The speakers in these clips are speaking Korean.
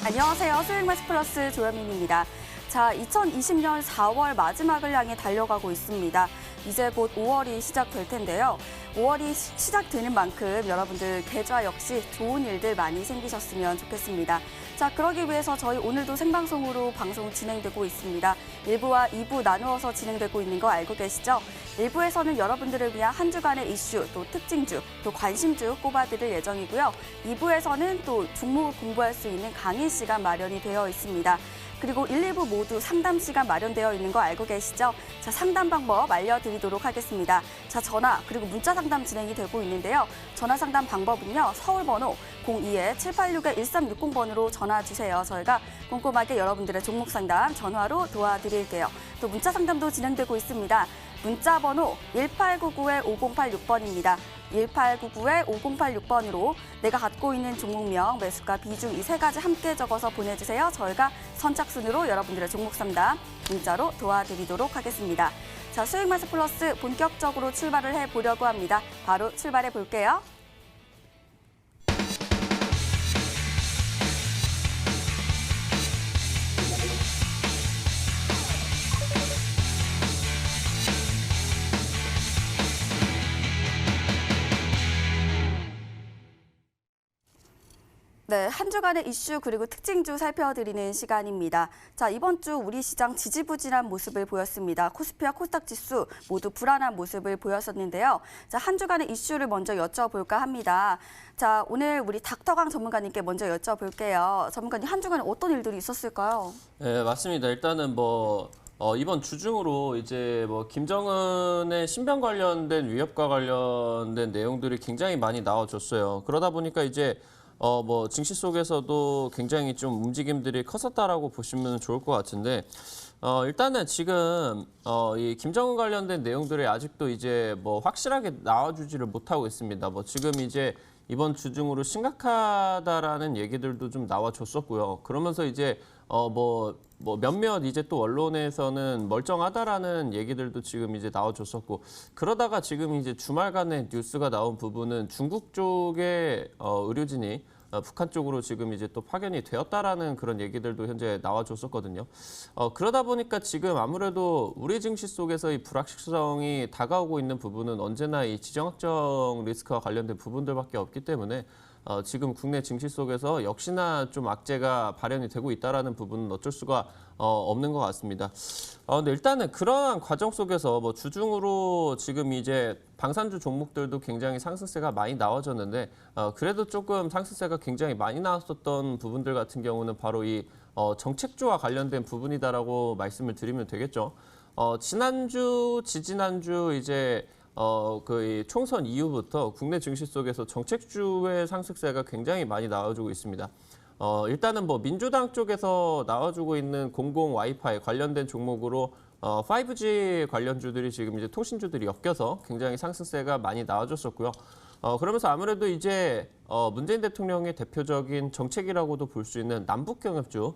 안녕하세요. 수익마스 플러스 조현민입니다. 자, 2020년 4월 마지막을 향해 달려가고 있습니다. 이제 곧 5월이 시작될 텐데요. 5월이 시작되는 만큼 여러분들 계좌 역시 좋은 일들 많이 생기셨으면 좋겠습니다. 자, 그러기 위해서 저희 오늘도 생방송으로 방송 진행되고 있습니다. 1부와 2부 나누어서 진행되고 있는 거 알고 계시죠? 1부에서는 여러분들을 위한 한 주간의 이슈, 또 특징주, 또 관심주 꼽아드릴 예정이고요. 2부에서는 또 종목을 공부할 수 있는 강의 시간 마련이 되어 있습니다. 그리고 1, 2부 모두 상담 시간 마련되어 있는 거 알고 계시죠? 자, 상담 방법 알려드리도록 하겠습니다. 자, 전화 그리고 문자 상담 진행이 되고 있는데요. 전화 상담 방법은요. 서울 번호 02-786-1360번으로 전화 주세요. 저희가 꼼꼼하게 여러분들의 종목 상담 전화로 도와드릴게요. 또 문자 상담도 진행되고 있습니다. 문자 번호 1899-5086번입니다. 1899-5086번으로 내가 갖고 있는 종목명, 매수가, 비중 이 세 가지 함께 적어서 보내주세요. 저희가 선착순으로 여러분들의 종목 상담 문자로 도와드리도록 하겠습니다. 자, 수익마스 플러스 본격적으로 출발을 해보려고 합니다. 바로 출발해 볼게요. 네, 한 주간의 이슈 그리고 특징주 살펴드리는 시간입니다. 자, 이번 주 우리 시장 지지부진한 모습을 보였습니다. 코스피와 코스닥 지수 모두 불안한 모습을 보였었는데요. 자, 한 주간의 이슈를 먼저 여쭤볼까 합니다. 자, 오늘 우리 닥터강 전문가님께 먼저 여쭤볼게요. 전문가님, 한 주간에 어떤 일들이 있었을까요? 네, 맞습니다. 일단은 이번 주중으로 이제 김정은의 신병 관련된 위협과 관련된 내용들이 굉장히 많이 나와줬어요. 그러다 보니까 이제 증시 속에서도 굉장히 좀 움직임들이 컸었다라고 보시면 좋을 것 같은데, 일단은 지금, 이 김정은 관련된 내용들이 아직도 이제 확실하게 나와주지를 못하고 있습니다. 지금 이제 이번 주중으로 심각하다라는 얘기들도 좀 나와줬었고요. 그러면서 이제, 몇몇 이제 또 언론에서는 멀쩡하다라는 얘기들도 지금 이제 나와줬었고, 그러다가 지금 이제 주말간에 뉴스가 나온 부분은 중국 쪽의 의료진이 북한 쪽으로 지금 이제 또 파견이 되었다라는 그런 얘기들도 현재 나와줬었거든요. 그러다 보니까 지금 아무래도 우리 증시 속에서 이 불확실성이 다가오고 있는 부분은 언제나 이 지정학적 리스크와 관련된 부분들밖에 없기 때문에 지금 국내 증시 속에서 역시나 좀 악재가 발현이 되고 있다라는 부분은 어쩔 수가 없는 것 같습니다. 근데 일단은 그러한 과정 속에서 주중으로 지금 이제 방산주 종목들도 굉장히 상승세가 많이 나와졌는데 그래도 조금 상승세가 굉장히 많이 나왔었던 부분들 같은 경우는 바로 이 정책주와 관련된 부분이다라고 말씀을 드리면 되겠죠. 지난주, 지지난주 이제 그 총선 이후부터 국내 증시 속에서 정책주의 상승세가 굉장히 많이 나와주고 있습니다. 일단은 민주당 쪽에서 나와주고 있는 공공 와이파이 관련된 종목으로 5G 관련주들이 지금 이제 통신주들이 엮여서 굉장히 상승세가 많이 나와줬었고요. 그러면서 아무래도 이제 문재인 대통령의 대표적인 정책이라고도 볼 수 있는 남북경협주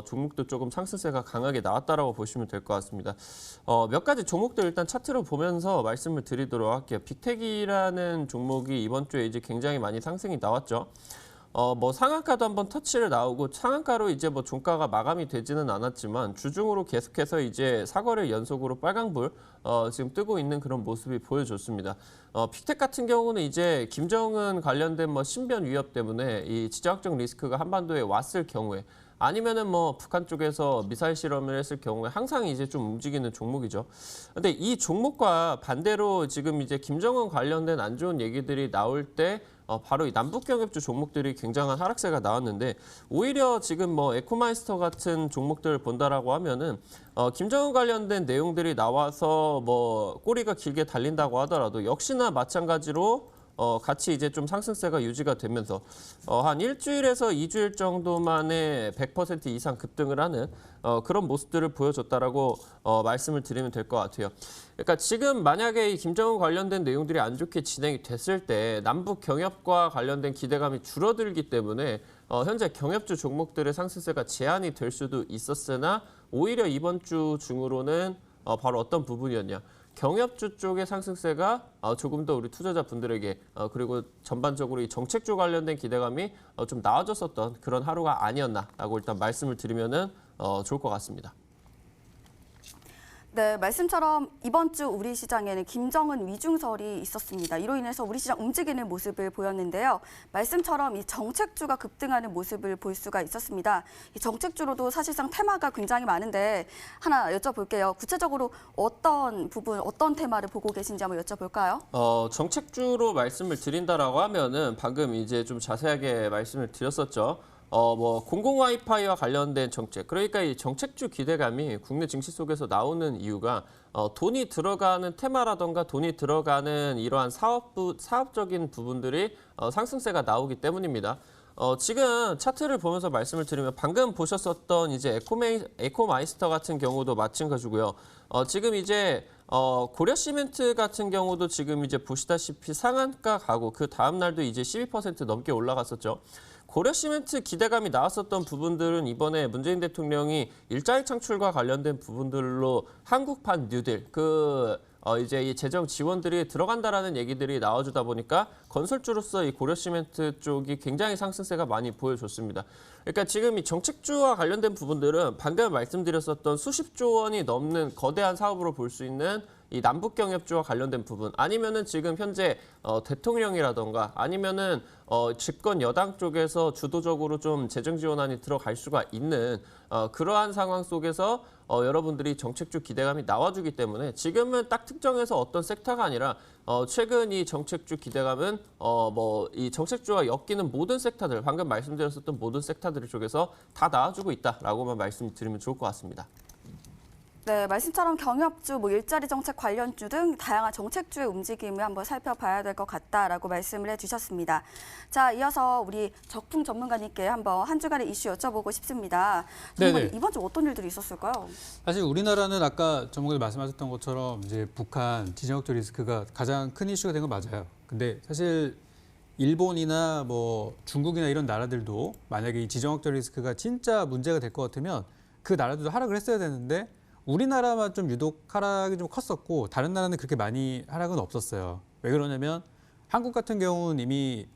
종목도 조금 상승세가 강하게 나왔다라고 보시면 될 것 같습니다. 몇 가지 종목들 일단 차트로 보면서 말씀을 드리도록 할게요. 빅텍이라는 종목이 이번 주에 이제 굉장히 많이 상승이 나왔죠. 상한가도 한번 터치를 나오고 상한가로 이제 종가가 마감이 되지는 않았지만 주중으로 계속해서 이제 4거래 연속으로 빨강불 지금 뜨고 있는 그런 모습이 보여줬습니다. 빅텍 같은 경우는 이제 김정은 관련된 신변 위협 때문에 이 지정학적 리스크가 한반도에 왔을 경우에 아니면은 북한 쪽에서 미사일 실험을 했을 경우에 항상 이제 좀 움직이는 종목이죠. 근데 이 종목과 반대로 지금 이제 김정은 관련된 안 좋은 얘기들이 나올 때 바로 이 남북경협주 종목들이 굉장한 하락세가 나왔는데 오히려 지금 에코마이스터 같은 종목들을 본다라고 하면은 김정은 관련된 내용들이 나와서 꼬리가 길게 달린다고 하더라도 역시나 마찬가지로 같이 이제 좀 상승세가 유지가 되면서 한 일주일에서 2주일 정도만에 100% 이상 급등을 하는 그런 모습들을 보여줬다라고 말씀을 드리면 될 것 같아요. 그러니까 지금 만약에 이 김정은 관련된 내용들이 안 좋게 진행이 됐을 때 남북 경협과 관련된 기대감이 줄어들기 때문에 현재 경협주 종목들의 상승세가 제한이 될 수도 있었으나 오히려 이번 주 중으로는 바로 어떤 부분이었냐. 경협주 쪽의 상승세가 조금 더 우리 투자자분들에게 그리고 전반적으로 이 정책주 관련된 기대감이 좀 나아졌었던 그런 하루가 아니었나라고 일단 말씀을 드리면은 좋을 것 같습니다. 네, 말씀처럼 이번 주 우리 시장에는 김정은 위중설이 있었습니다. 이로 인해서 우리 시장 움직이는 모습을 보였는데요. 말씀처럼 이 정책주가 급등하는 모습을 볼 수가 있었습니다. 이 정책주로도 사실상 테마가 굉장히 많은데 하나 여쭤볼게요. 구체적으로 어떤 부분, 어떤 테마를 보고 계신지 한번 여쭤볼까요? 정책주로 말씀을 드린다라고 하면은 방금 이제 좀 자세하게 말씀을 드렸었죠. 뭐 공공 와이파이와 관련된 정책, 그러니까 이 정책주 기대감이 국내 증시 속에서 나오는 이유가 돈이 들어가는 테마라던가 돈이 들어가는 이러한 사업적인 부분들이 상승세가 나오기 때문입니다. 지금 차트를 보면서 말씀을 드리면 방금 보셨었던 이제 에코마이스터 같은 경우도 마찬가지고요. 지금 이제 고려 시멘트 같은 경우도 지금 이제 보시다시피 상한가 가고 그 다음 날도 이제 12% 넘게 올라갔었죠. 고려 시멘트 기대감이 나왔었던 부분들은 이번에 문재인 대통령이 일자리 창출과 관련된 부분들로 한국판 뉴딜 이제 이 재정 지원들이 들어간다라는 얘기들이 나와주다 보니까 건설주로서 이 고려 시멘트 쪽이 굉장히 상승세가 많이 보여줬습니다. 그러니까 지금 이 정책주와 관련된 부분들은 방금 말씀드렸었던 수십조 원이 넘는 거대한 사업으로 볼 수 있는 이 남북 경협주와 관련된 부분, 아니면은 지금 현재 대통령이라던가 아니면은 집권 여당 쪽에서 주도적으로 좀 재정 지원안이 들어갈 수가 있는 그러한 상황 속에서 여러분들이 정책주 기대감이 나와주기 때문에 지금은 딱 특정해서 어떤 섹터가 아니라 최근 이 정책주 기대감은 이 정책주와 엮이는 모든 섹터들, 방금 말씀드렸었던 모든 섹터들 쪽에서 다 나와주고 있다라고만 말씀드리면 좋을 것 같습니다. 네, 말씀처럼 경협주, 일자리 정책 관련주 등 다양한 정책주의 움직임을 한번 살펴봐야 될 것 같다라고 말씀을 해주셨습니다. 자, 이어서 우리 적풍 전문가님께 한번 한 주간의 이슈 여쭤보고 싶습니다. 전문가님, 이번 주 어떤 일들이 있었을까요? 사실 우리나라는 아까 전문가님 말씀하셨던 것처럼 이제 북한 지정학적 리스크가 가장 큰 이슈가 된 건 맞아요. 근데 사실 일본이나 중국이나 이런 나라들도 만약에 이 지정학적 리스크가 진짜 문제가 될 것 같으면 그 나라들도 하락을 했어야 되는데 우리나라만 좀 유독 하락이 좀 컸었고 다른 나라는 그렇게 많이 하락은 없었어요. 왜 그러냐면 한국 같은 경우는 이미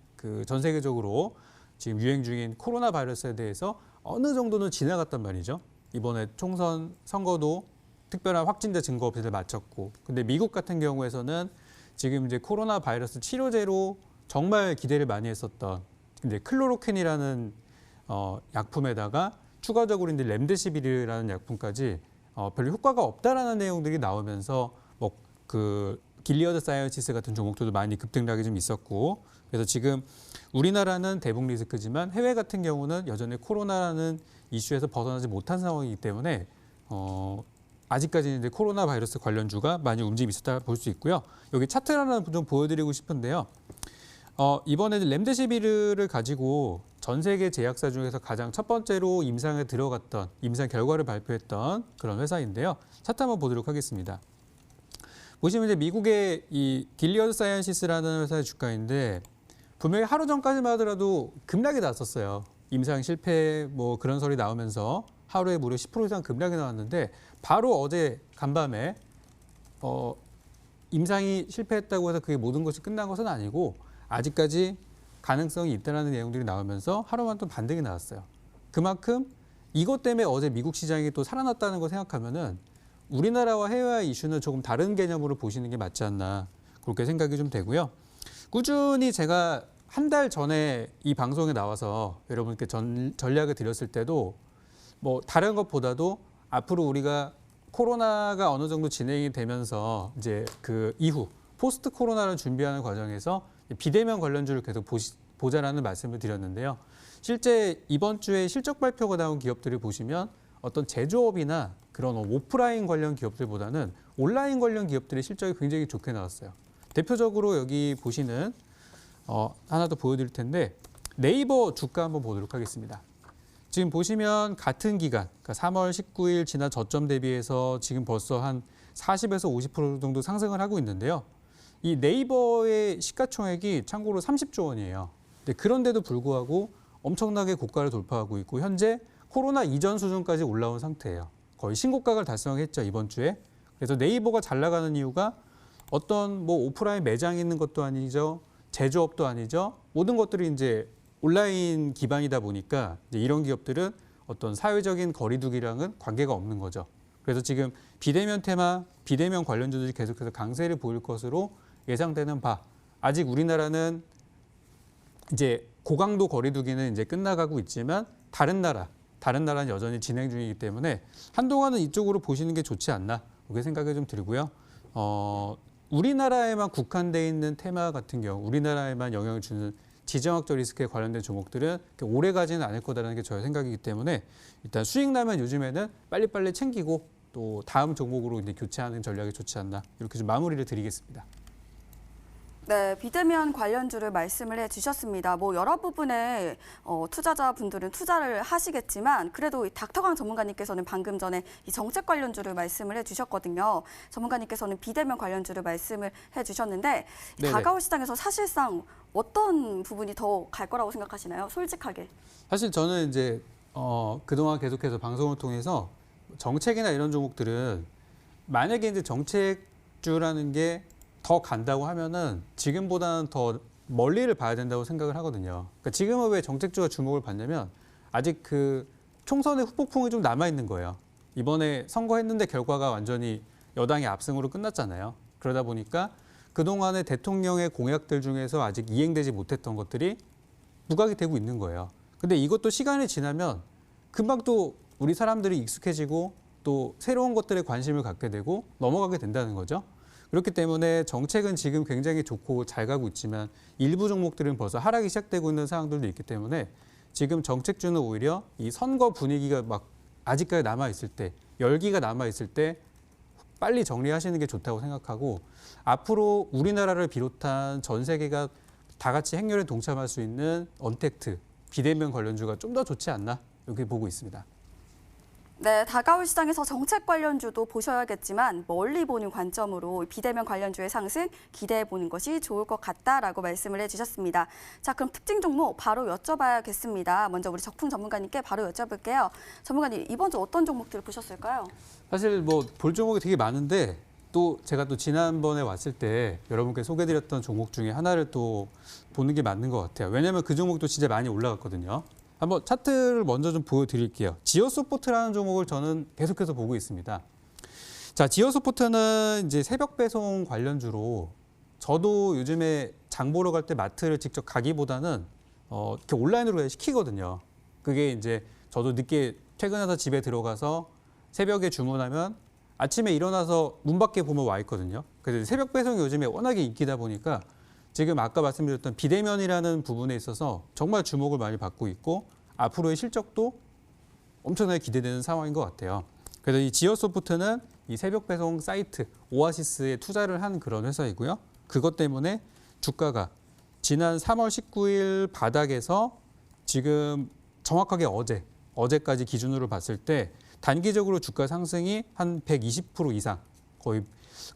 전 세계적으로 지금 유행 중인 코로나 바이러스에 대해서 어느 정도는 지나갔단 말이죠. 이번에 총선 선거도 특별한 확진자 증거 없이를 마쳤고, 근데 미국 같은 경우에서는 지금 이제 코로나 바이러스 치료제로 정말 기대를 많이 했었던 이제 클로로퀸이라는 약품에다가 추가적으로 이제 렘데시비르라는 약품까지 별로 효과가 없다라는 내용들이 나오면서 길리어드 사이언시스 같은 종목들도 많이 급등락이 좀 있었고, 그래서 지금 우리나라는 대북 리스크지만 해외 같은 경우는 여전히 코로나라는 이슈에서 벗어나지 못한 상황이기 때문에 아직까지는 이제 코로나 바이러스 관련주가 많이 움직임이 있었다 볼 수 있고요. 여기 차트를 하나 좀 보여드리고 싶은데요. 이번에 렘데시비르를 가지고 전 세계 제약사 중에서 가장 첫 번째로 임상에 들어갔던 임상 결과를 발표했던 그런 회사인데요. 차트 한번 보도록 하겠습니다. 보시면 이제 미국의 이 길리어드 사이언시스라는 회사의 주가인데 분명히 하루 전까지만 하더라도 급락이 났었어요. 임상 실패 그런 설이 나오면서 하루에 무려 10% 이상 급락이 나왔는데 바로 어제 간밤에 임상이 실패했다고 해서 그게 모든 것이 끝난 것은 아니고 아직까지 가능성이 있다는 내용들이 나오면서 하루만 또 반등이 나왔어요. 그만큼 이것 때문에 어제 미국 시장이 또 살아났다는 걸 생각하면은 우리나라와 해외의 이슈는 조금 다른 개념으로 보시는 게 맞지 않나 그렇게 생각이 좀 되고요. 꾸준히 제가 한 달 전에 이 방송에 나와서 여러분께 전략을 드렸을 때도 다른 것보다도 앞으로 우리가 코로나가 어느 정도 진행이 되면서 이제 그 이후 포스트 코로나를 준비하는 과정에서 비대면 관련주를 계속 보자라는 말씀을 드렸는데요. 실제 이번 주에 실적 발표가 나온 기업들을 보시면 어떤 제조업이나 그런 오프라인 관련 기업들보다는 온라인 관련 기업들의 실적이 굉장히 좋게 나왔어요. 대표적으로 여기 보시는 하나 더 보여드릴 텐데 네이버 주가 한번 보도록 하겠습니다. 지금 보시면 같은 기간, 그러니까 3월 19일 지난 저점 대비해서 지금 벌써 한 40에서 50% 정도 상승을 하고 있는데요. 이 네이버의 시가총액이 참고로 30조 원이에요. 그런데도 불구하고 엄청나게 고가를 돌파하고 있고 현재 코로나 이전 수준까지 올라온 상태예요. 거의 신고가를 달성했죠, 이번 주에. 그래서 네이버가 잘 나가는 이유가 어떤 뭐 오프라인 매장이 있는 것도 아니죠. 제조업도 아니죠. 모든 것들이 이제 온라인 기반이다 보니까 이제 이런 기업들은 어떤 사회적인 거리두기랑은 관계가 없는 거죠. 그래서 지금 비대면 테마, 비대면 관련주들이 계속해서 강세를 보일 것으로 예상되는 바. 아직 우리나라는 이제 고강도 거리두기는 이제 끝나가고 있지만 다른 나라는 여전히 진행 중이기 때문에 한동안은 이쪽으로 보시는 게 좋지 않나 그렇게 생각이 좀 들고요. 우리나라에만 국한돼 있는 테마 같은 경우, 우리나라에만 영향을 주는 지정학적 리스크에 관련된 종목들은 오래 가지는 않을 거다라는 게 저의 생각이기 때문에 일단 수익 나면 요즘에는 빨리빨리 챙기고 또 다음 종목으로 이제 교체하는 전략이 좋지 않나 이렇게 좀 마무리를 드리겠습니다. 네, 비대면 관련주를 말씀을 해주셨습니다. 뭐 여러 부분에 투자자분들은 투자를 하시겠지만 그래도 이 닥터강 전문가님께서는 방금 전에 이 정책 관련주를 말씀을 해주셨거든요. 전문가님께서는 비대면 관련주를 말씀을 해주셨는데 네네. 다가올 시장에서 사실상 어떤 부분이 더 갈 거라고 생각하시나요? 솔직하게. 사실 저는 이제 그동안 계속해서 방송을 통해서 정책이나 이런 종목들은 만약에 이제 정책주라는 게 더 간다고 하면은 지금보다는 더 멀리를 봐야 된다고 생각을 하거든요. 그러니까 지금은 왜 정책주가 주목을 받냐면 아직 그 총선의 후폭풍이 좀 남아 있는 거예요. 이번에 선거했는데 결과가 완전히 여당의 압승으로 끝났잖아요. 그러다 보니까 그동안의 대통령의 공약들 중에서 아직 이행되지 못했던 것들이 부각이 되고 있는 거예요. 근데 이것도 시간이 지나면 금방 또 우리 사람들이 익숙해지고 또 새로운 것들에 관심을 갖게 되고 넘어가게 된다는 거죠. 그렇기 때문에 정책은 지금 굉장히 좋고 잘 가고 있지만 일부 종목들은 벌써 하락이 시작되고 있는 상황들도 있기 때문에 지금 정책주는 오히려 이 선거 분위기가 막 아직까지 남아있을 때, 열기가 남아있을 때 빨리 정리하시는 게 좋다고 생각하고 앞으로 우리나라를 비롯한 전 세계가 다 같이 행렬에 동참할 수 있는 언택트, 비대면 관련주가 좀 더 좋지 않나 이렇게 보고 있습니다. 네, 다가올 시장에서 정책 관련주도 보셔야겠지만 멀리 보는 관점으로 비대면 관련주의 상승 기대해 보는 것이 좋을 것 같다라고 말씀을 해주셨습니다. 자, 그럼 특징 종목 바로 여쭤봐야겠습니다. 먼저 우리 적풍 전문가님께 바로 여쭤볼게요. 전문가님, 이번 주 어떤 종목들을 보셨을까요? 사실 뭐 볼 종목이 되게 많은데 또 제가 또 지난번에 왔을 때 여러분께 소개드렸던 종목 중에 하나를 또 보는 게 맞는 것 같아요. 왜냐하면 그 종목도 진짜 많이 올라갔거든요. 한번 차트를 먼저 좀 보여드릴게요. 지오소포트라는 종목을 저는 계속해서 보고 있습니다. 자, 지오소포트는 이제 새벽 배송 관련주로 저도 요즘에 장 보러 갈 때 마트를 직접 가기보다는 이렇게 온라인으로 그냥 시키거든요. 그게 이제 저도 늦게 퇴근해서 집에 들어가서 새벽에 주문하면 아침에 일어나서 문 밖에 보면 와 있거든요. 그래서 새벽 배송이 요즘에 워낙에 인기다 보니까 지금 아까 말씀드렸던 비대면이라는 부분에 있어서 정말 주목을 많이 받고 있고 앞으로의 실적도 엄청나게 기대되는 상황인 것 같아요. 그래서 이 지오소프트는 이 새벽 배송 사이트 오아시스에 투자를 한 그런 회사이고요. 그것 때문에 주가가 지난 3월 19일 바닥에서 지금 정확하게 어제까지 기준으로 봤을 때 단기적으로 주가 상승이 한 120% 이상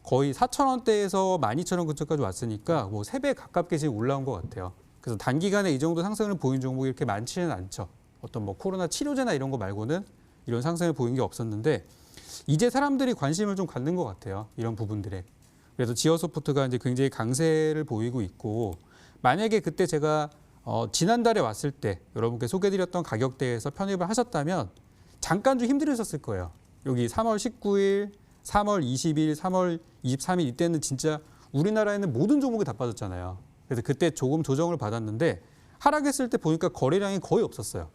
거의 4,000원대에서 12,000원 근처까지 왔으니까 뭐 3배 가깝게 지금 올라온 것 같아요. 그래서 단기간에 이 정도 상승을 보인 종목이 이렇게 많지는 않죠. 어떤 뭐 코로나 치료제나 이런 거 말고는 이런 상승을 보인 게 없었는데 이제 사람들이 관심을 좀 갖는 것 같아요. 이런 부분들에. 그래서 지오소프트가 이제 굉장히 강세를 보이고 있고 만약에 그때 제가 지난달에 왔을 때 여러분께 소개드렸던 가격대에서 편입을 하셨다면 잠깐 좀 힘들으셨을 거예요. 여기 3월 19일, 3월 20일, 3월 23일 이때는 진짜 우리나라에는 모든 종목이 다 빠졌잖아요. 그래서 그때 조금 조정을 받았는데 하락했을 때 보니까 거래량이 거의 없었어요.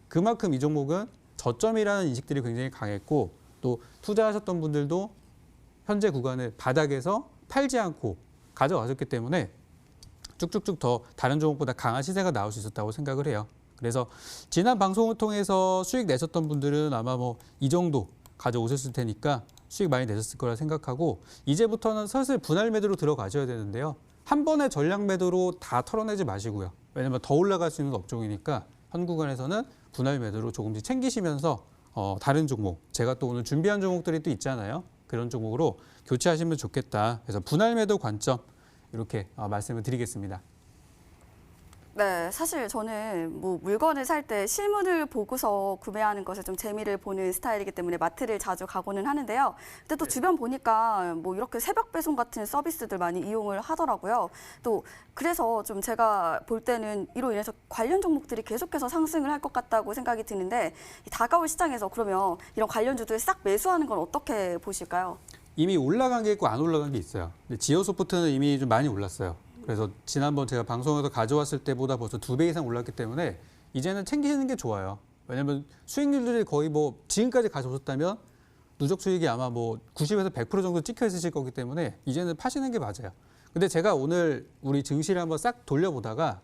그만큼 이 종목은 저점이라는 인식들이 굉장히 강했고 또 투자하셨던 분들도 현재 구간을 바닥에서 팔지 않고 가져가셨기 때문에 쭉쭉쭉 더 다른 종목보다 강한 시세가 나올 수 있었다고 생각을 해요. 그래서 지난 방송을 통해서 수익 내셨던 분들은 아마 뭐 이 정도 가져오셨을 테니까 수익 많이 내셨을 거라 생각하고 이제부터는 슬슬 분할 매도로 들어가셔야 되는데요. 한 번에 전량 매도로 다 털어내지 마시고요. 왜냐하면 더 올라갈 수 있는 업종이니까 현 구간에서는 분할 매도로 조금씩 챙기시면서 다른 종목, 제가 또 오늘 준비한 종목들이 또 있잖아요. 그런 종목으로 교체하시면 좋겠다. 그래서 분할 매도 관점 이렇게 말씀을 드리겠습니다. 네, 사실 저는 뭐 물건을 살 때 실물을 보고서 구매하는 것에 좀 재미를 보는 스타일이기 때문에 마트를 자주 가고는 하는데요. 근데 또 주변 보니까 뭐 이렇게 새벽 배송 같은 서비스들 많이 이용을 하더라고요. 또 그래서 좀 제가 볼 때는 이로 인해서 관련 종목들이 계속해서 상승을 할 것 같다고 생각이 드는데 이 다가올 시장에서 그러면 이런 관련주들 싹 매수하는 건 어떻게 보실까요? 이미 올라간 게 있고 안 올라간 게 있어요. 근데 지오소프트는 이미 좀 많이 올랐어요. 그래서 지난번 제가 방송에서 가져왔을 때보다 벌써 2배 이상 올랐기 때문에 이제는 챙기시는 게 좋아요. 왜냐하면 수익률들이 거의 뭐 지금까지 가져오셨다면 누적 수익이 아마 뭐 90에서 100% 정도 찍혀 있으실 거기 때문에 이제는 파시는 게 맞아요. 근데 제가 오늘 우리 증시를 한번 싹 돌려보다가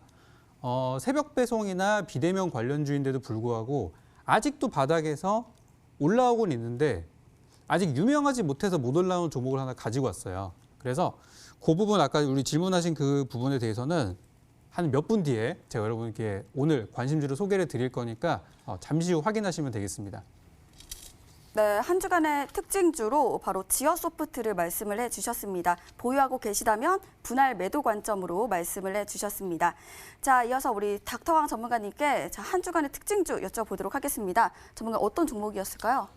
새벽 배송이나 비대면 관련주인데도 불구하고 아직도 바닥에서 올라오곤 있는데 아직 유명하지 못해서 못 올라온 종목을 하나 가지고 왔어요. 그래서 그 부분 아까 우리 질문하신 그 부분에 대해서는 한 몇 분 뒤에 제가 여러분께 오늘 관심주를 소개를 드릴 거니까 잠시 후 확인하시면 되겠습니다. 네, 한 주간의 특징주로 바로 지어소프트를 말씀을 해주셨습니다. 보유하고 계시다면 분할 매도 관점으로 말씀을 해주셨습니다. 자, 이어서 우리 닥터왕 전문가님께 한 주간의 특징주 여쭤보도록 하겠습니다. 전문가 어떤 종목이었을까요?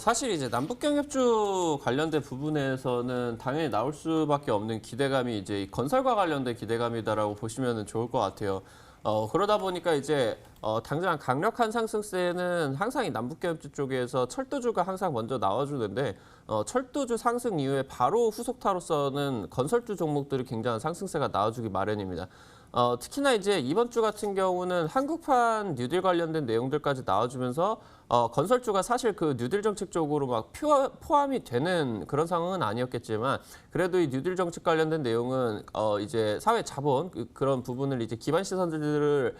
사실 이제 남북경협주 관련된 부분에서는 당연히 나올 수밖에 없는 기대감이 이제 이 건설과 관련된 기대감이다라고 보시면 좋을 것 같아요. 그러다 보니까 이제 당장 강력한 상승세는 항상 이 남북경협주 쪽에서 철도주가 항상 먼저 나와주는데 철도주 상승 이후에 바로 후속타로서는 건설주 종목들이 굉장한 상승세가 나와주기 마련입니다. 특히나 이제 이번 주 같은 경우는 한국판 뉴딜 관련된 내용들까지 나와주면서 건설주가 사실 그 뉴딜 정책 쪽으로 막 포함이 되는 그런 상황은 아니었겠지만 그래도 이 뉴딜 정책 관련된 내용은 이제 사회 자본 그런 부분을 이제 기반 시설들을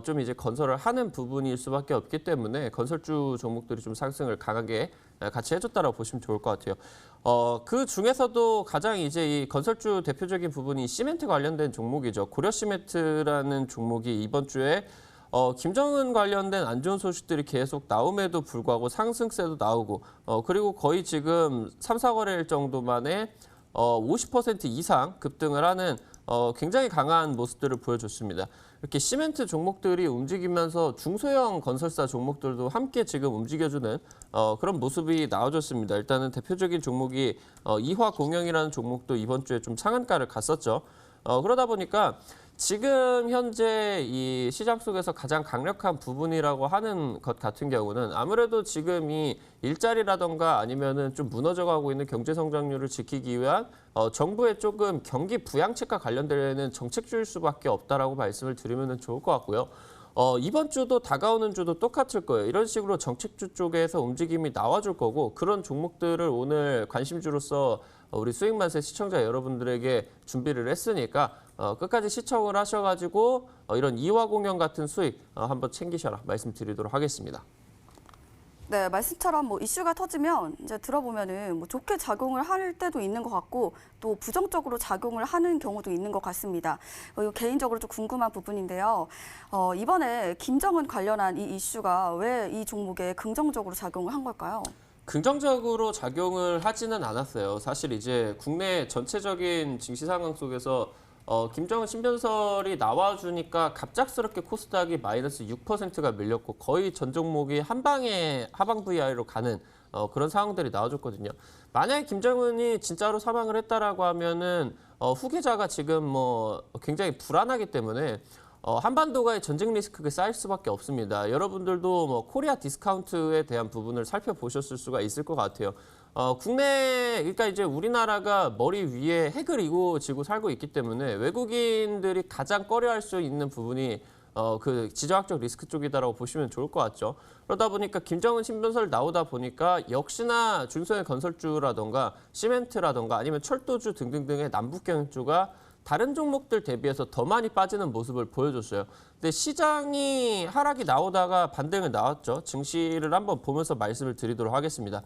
좀 이제 건설을 하는 부분일 수밖에 없기 때문에 건설주 종목들이 좀 상승을 강하게 같이 해줬다라고 보시면 좋을 것 같아요. 그 중에서도 가장 이제 이 건설주 대표적인 부분이 시멘트 관련된 종목이죠. 고려시멘트라는 종목이 이번 주에 김정은 관련된 안 좋은 소식들이 계속 나옴에도 불구하고 상승세도 나오고 그리고 거의 지금 3, 4거래일 정도 만에 50% 이상 급등을 하는 굉장히 강한 모습들을 보여줬습니다. 이렇게 시멘트 종목들이 움직이면서 중소형 건설사 종목들도 함께 지금 움직여주는 그런 모습이 나와줬습니다. 일단은 대표적인 종목이 이화공영이라는 종목도 이번 주에 좀 상한가를 갔었죠. 그러다 보니까 지금 현재 이 시장 속에서 가장 강력한 부분이라고 하는 것 같은 경우는 아무래도 지금 이 일자리라던가 아니면은 좀 무너져가고 있는 경제 성장률을 지키기 위한 정부의 조금 경기 부양책과 관련되는 정책주일 수밖에 없다라고 말씀을 드리면 좋을 것 같고요. 이번 주도 다가오는 주도 똑같을 거예요. 이런 식으로 정책주 쪽에서 움직임이 나와줄 거고 그런 종목들을 오늘 관심주로서 우리 수익만세 시청자 여러분들에게 준비를 했으니까 끝까지 시청을 하셔가지고 이런 이화공영 같은 수익 한번 챙기셔라 말씀드리도록 하겠습니다. 네, 말씀처럼 뭐 이슈가 터지면 이제 들어보면은 뭐 좋게 작용을 할 때도 있는 것 같고 또 부정적으로 작용을 하는 경우도 있는 것 같습니다. 이거 개인적으로 좀 궁금한 부분인데요. 이번에 김정은 관련한 이 이슈가 왜 이 종목에 긍정적으로 작용을 한 걸까요? 긍정적으로 작용을 하지는 않았어요. 사실 이제 국내 전체적인 증시 상황 속에서 김정은 신변설이 나와주니까 갑작스럽게 코스닥이 마이너스 6%가 밀렸고 거의 전 종목이 한 방에 하방 VI로 가는 그런 상황들이 나와줬거든요. 만약에 김정은이 진짜로 사망을 했다라고 하면은 후계자가 지금 뭐 굉장히 불안하기 때문에 한반도가의 전쟁 리스크가 쌓일 수밖에 없습니다. 여러분들도 뭐 코리아 디스카운트에 대한 부분을 살펴보셨을 수가 있을 것 같아요. 국내, 그러니까 이제 우리나라가 머리 위에 핵을 이고 살고 있기 때문에 외국인들이 가장 꺼려할 수 있는 부분이 그 지정학적 리스크 쪽이다라고 보시면 좋을 것 같죠. 그러다 보니까 김정은 신변설 나오다 보니까 역시나 중소형 건설주라던가 시멘트라던가 아니면 철도주 등등등의 남북경주가 다른 종목들 대비해서 더 많이 빠지는 모습을 보여줬어요. 근데 시장이 하락이 나오다가 반등이 나왔죠. 증시를 한번 보면서 말씀을 드리도록 하겠습니다.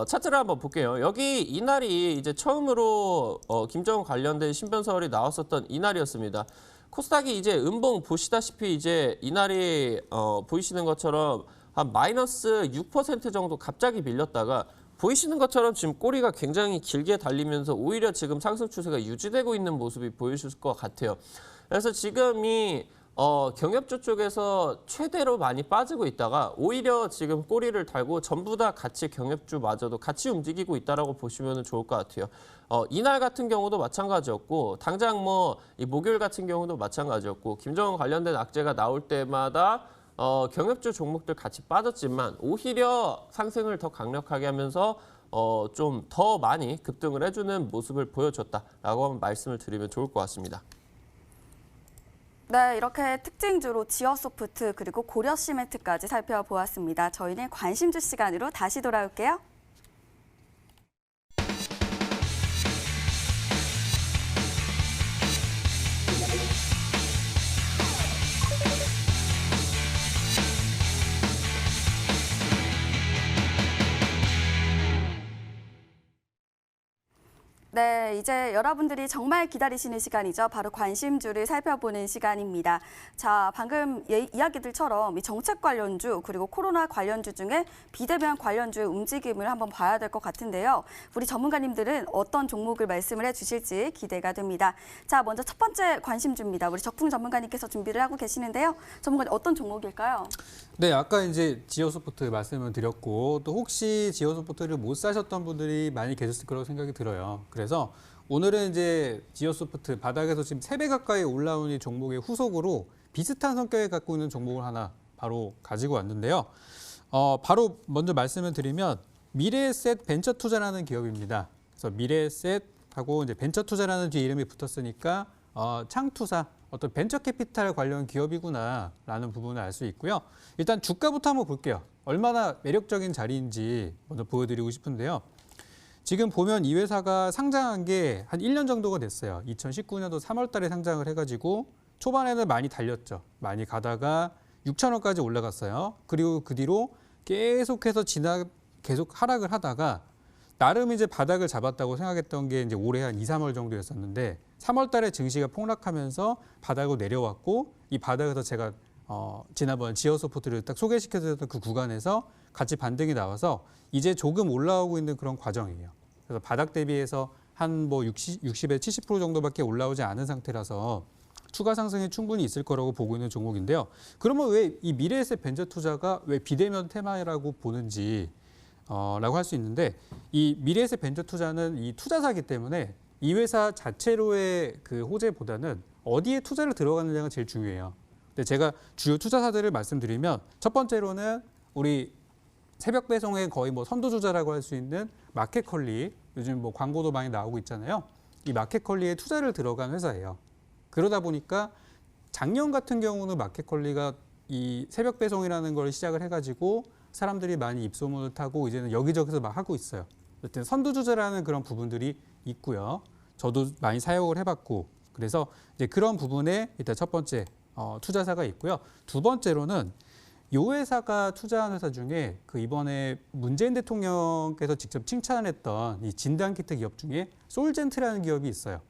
차트를 한번 볼게요. 여기 이날이 이제 처음으로 김정은 관련된 신변설이 나왔었던 이날이었습니다. 코스닥이 이제 음봉 보시다시피 이제 이날이 보이시는 것처럼 한 마이너스 6% 정도 갑자기 밀렸다가 보이시는 것처럼 지금 꼬리가 굉장히 길게 달리면서 오히려 지금 상승 추세가 유지되고 있는 모습이 보이실 것 같아요. 그래서 지금 이 경협주 쪽에서 최대로 많이 빠지고 있다가 오히려 지금 꼬리를 달고 전부 다 같이 경협주마저도 같이 움직이고 있다라고 보시면 좋을 것 같아요. 이날 같은 경우도 마찬가지였고 당장 뭐 이 목요일 같은 경우도 마찬가지였고 김정은 관련된 악재가 나올 때마다 경협주 종목들 같이 빠졌지만 오히려 상승을 더 강력하게 하면서 좀 더 많이 급등을 해주는 모습을 보여줬다라고 한번 말씀을 드리면 좋을 것 같습니다. 네, 이렇게 특징주로 지어소프트 그리고 고려시멘트까지 살펴보았습니다. 저희는 관심주 시간으로 다시 돌아올게요. 네, 이제 여러분들이 정말 기다리시는 시간이죠. 바로 관심주를 살펴보는 시간입니다. 자, 방금 이야기들처럼 이 정책 관련주 그리고 코로나 관련주 중에 비대면 관련주의 움직임을 한번 봐야 될 것 같은데요. 우리 전문가님들은 어떤 종목을 말씀을 해주실지 기대가 됩니다. 자, 먼저 첫 번째 관심주입니다. 우리 적풍 전문가님께서 준비를 하고 계시는데요. 전문가님 어떤 종목일까요? 네, 아까 이제 지오소프트 말씀을 드렸고 또 혹시 지오소프트를 못 사셨던 분들이 많이 계셨을 거라고 생각이 들어요. 그래서 오늘은 이제 지오소프트 바닥에서 지금 3배 가까이 올라온 이 종목의 후속으로 비슷한 성격을 갖고 있는 종목을 하나 바로 가지고 왔는데요. 바로 먼저 말씀을 드리면 미래에셋 벤처 투자라는 기업입니다. 그래서 미래에셋하고 이제 벤처 투자라는 뒤에 이름이 붙었으니까 창투사 어떤 벤처 캐피탈 관련 기업이구나라는 부분을 알 수 있고요. 일단 주가부터 한번 볼게요. 얼마나 매력적인 자리인지 먼저 보여드리고 싶은데요. 지금 보면 이 회사가 상장한 게 한 1년 정도가 됐어요. 2019년도 3월 달에 상장을 해가지고 초반에는 많이 달렸죠. 많이 가다가 6천원까지 올라갔어요. 그리고 그 뒤로 계속해서 계속 하락을 하다가 나름 이제 바닥을 잡았다고 생각했던 게 이제 올해 한 2, 3월 정도였었는데 3월 달에 증시가 폭락하면서 바닥으로 내려왔고 이 바닥에서 제가 지난번 지어소프트를 딱 소개시켜드렸던 그 구간에서 같이 반등이 나와서 이제 조금 올라오고 있는 그런 과정이에요. 그래서 바닥 대비해서 한 뭐 60에 70% 정도밖에 올라오지 않은 상태라서 추가 상승이 충분히 있을 거라고 보고 있는 종목인데요. 그러면 왜 이 미래에셋 벤처 투자가 왜 비대면 테마라고 보는지 라고 할 수 있는데 이 미래에셋 벤처 투자는 이 투자사기 때문에 이 회사 자체로의 그 호재보다는 어디에 투자를 들어가느냐가 제일 중요해요. 근데 제가 주요 투자사들을 말씀드리면 첫 번째로는 우리 새벽 배송의 거의 뭐 선두주자라고 할 수 있는 마켓컬리, 요즘 뭐 광고도 많이 나오고 있잖아요. 이 마켓컬리에 투자를 들어간 회사예요. 그러다 보니까 작년 같은 경우는 마켓컬리가 이 새벽 배송이라는 걸 시작을 해가지고 사람들이 많이 입소문을 타고 이제는 여기저기서 막 하고 있어요. 어쨌든 선두주자라는 그런 부분들이 있고요. 저도 많이 사용을 해봤고 그래서 이제 그런 부분에 일단 첫 번째 투자사가 있고요. 두 번째로는 이 회사가 투자한 회사 중에 그 이번에 문재인 대통령께서 직접 칭찬했던 이 진단키트 기업 중에 솔젠트라는 기업이 있어요.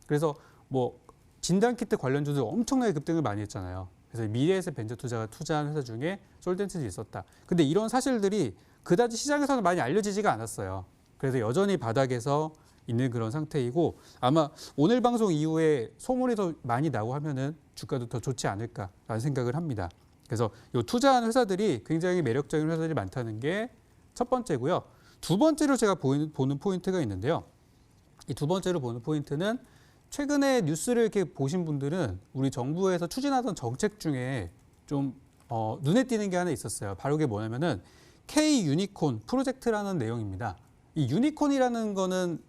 그래서 뭐 진단키트 관련주들 엄청나게 급등을 많이 했잖아요. 그래서 미래에셋 벤처 투자가 투자한 회사 중에 솔젠트도 있었다. 근데 이런 사실들이 그다지 시장에서는 많이 알려지지가 않았어요. 그래서 여전히 바닥에서 있는 그런 상태이고 아마 오늘 방송 이후에 소문이 더 많이 나고 하면은 주가도 더 좋지 않을까라는 생각을 합니다. 그래서 이 투자한 회사들이 굉장히 매력적인 회사들이 많다는 게 첫 번째고요. 두 번째로 제가 보는 포인트가 있는데요. 이 두 번째로 보는 포인트는 최근에 뉴스를 이렇게 보신 분들은 우리 정부에서 추진하던 정책 중에 좀 눈에 띄는 게 하나 있었어요. 바로 그게 뭐냐면은 K 유니콘 프로젝트라는 내용입니다. 이 유니콘이라는 거는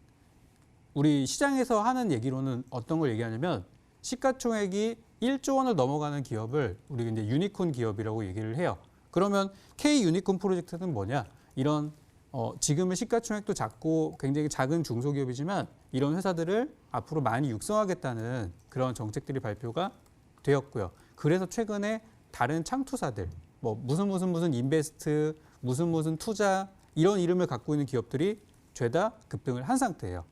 우리 시장에서 하는 얘기로는 어떤 걸 얘기하냐면 시가총액이 1조 원을 넘어가는 기업을 우리 이제 유니콘 기업이라고 얘기를 해요. 그러면 K 유니콘 프로젝트는 뭐냐? 이런 지금은 시가총액도 작고 굉장히 작은 중소기업이지만 이런 회사들을 앞으로 많이 육성하겠다는 그런 정책들이 발표가 되었고요. 그래서 최근에 다른 창투사들, 뭐 무슨 인베스트, 무슨 투자 이런 이름을 갖고 있는 기업들이 죄다 급등을 한 상태예요.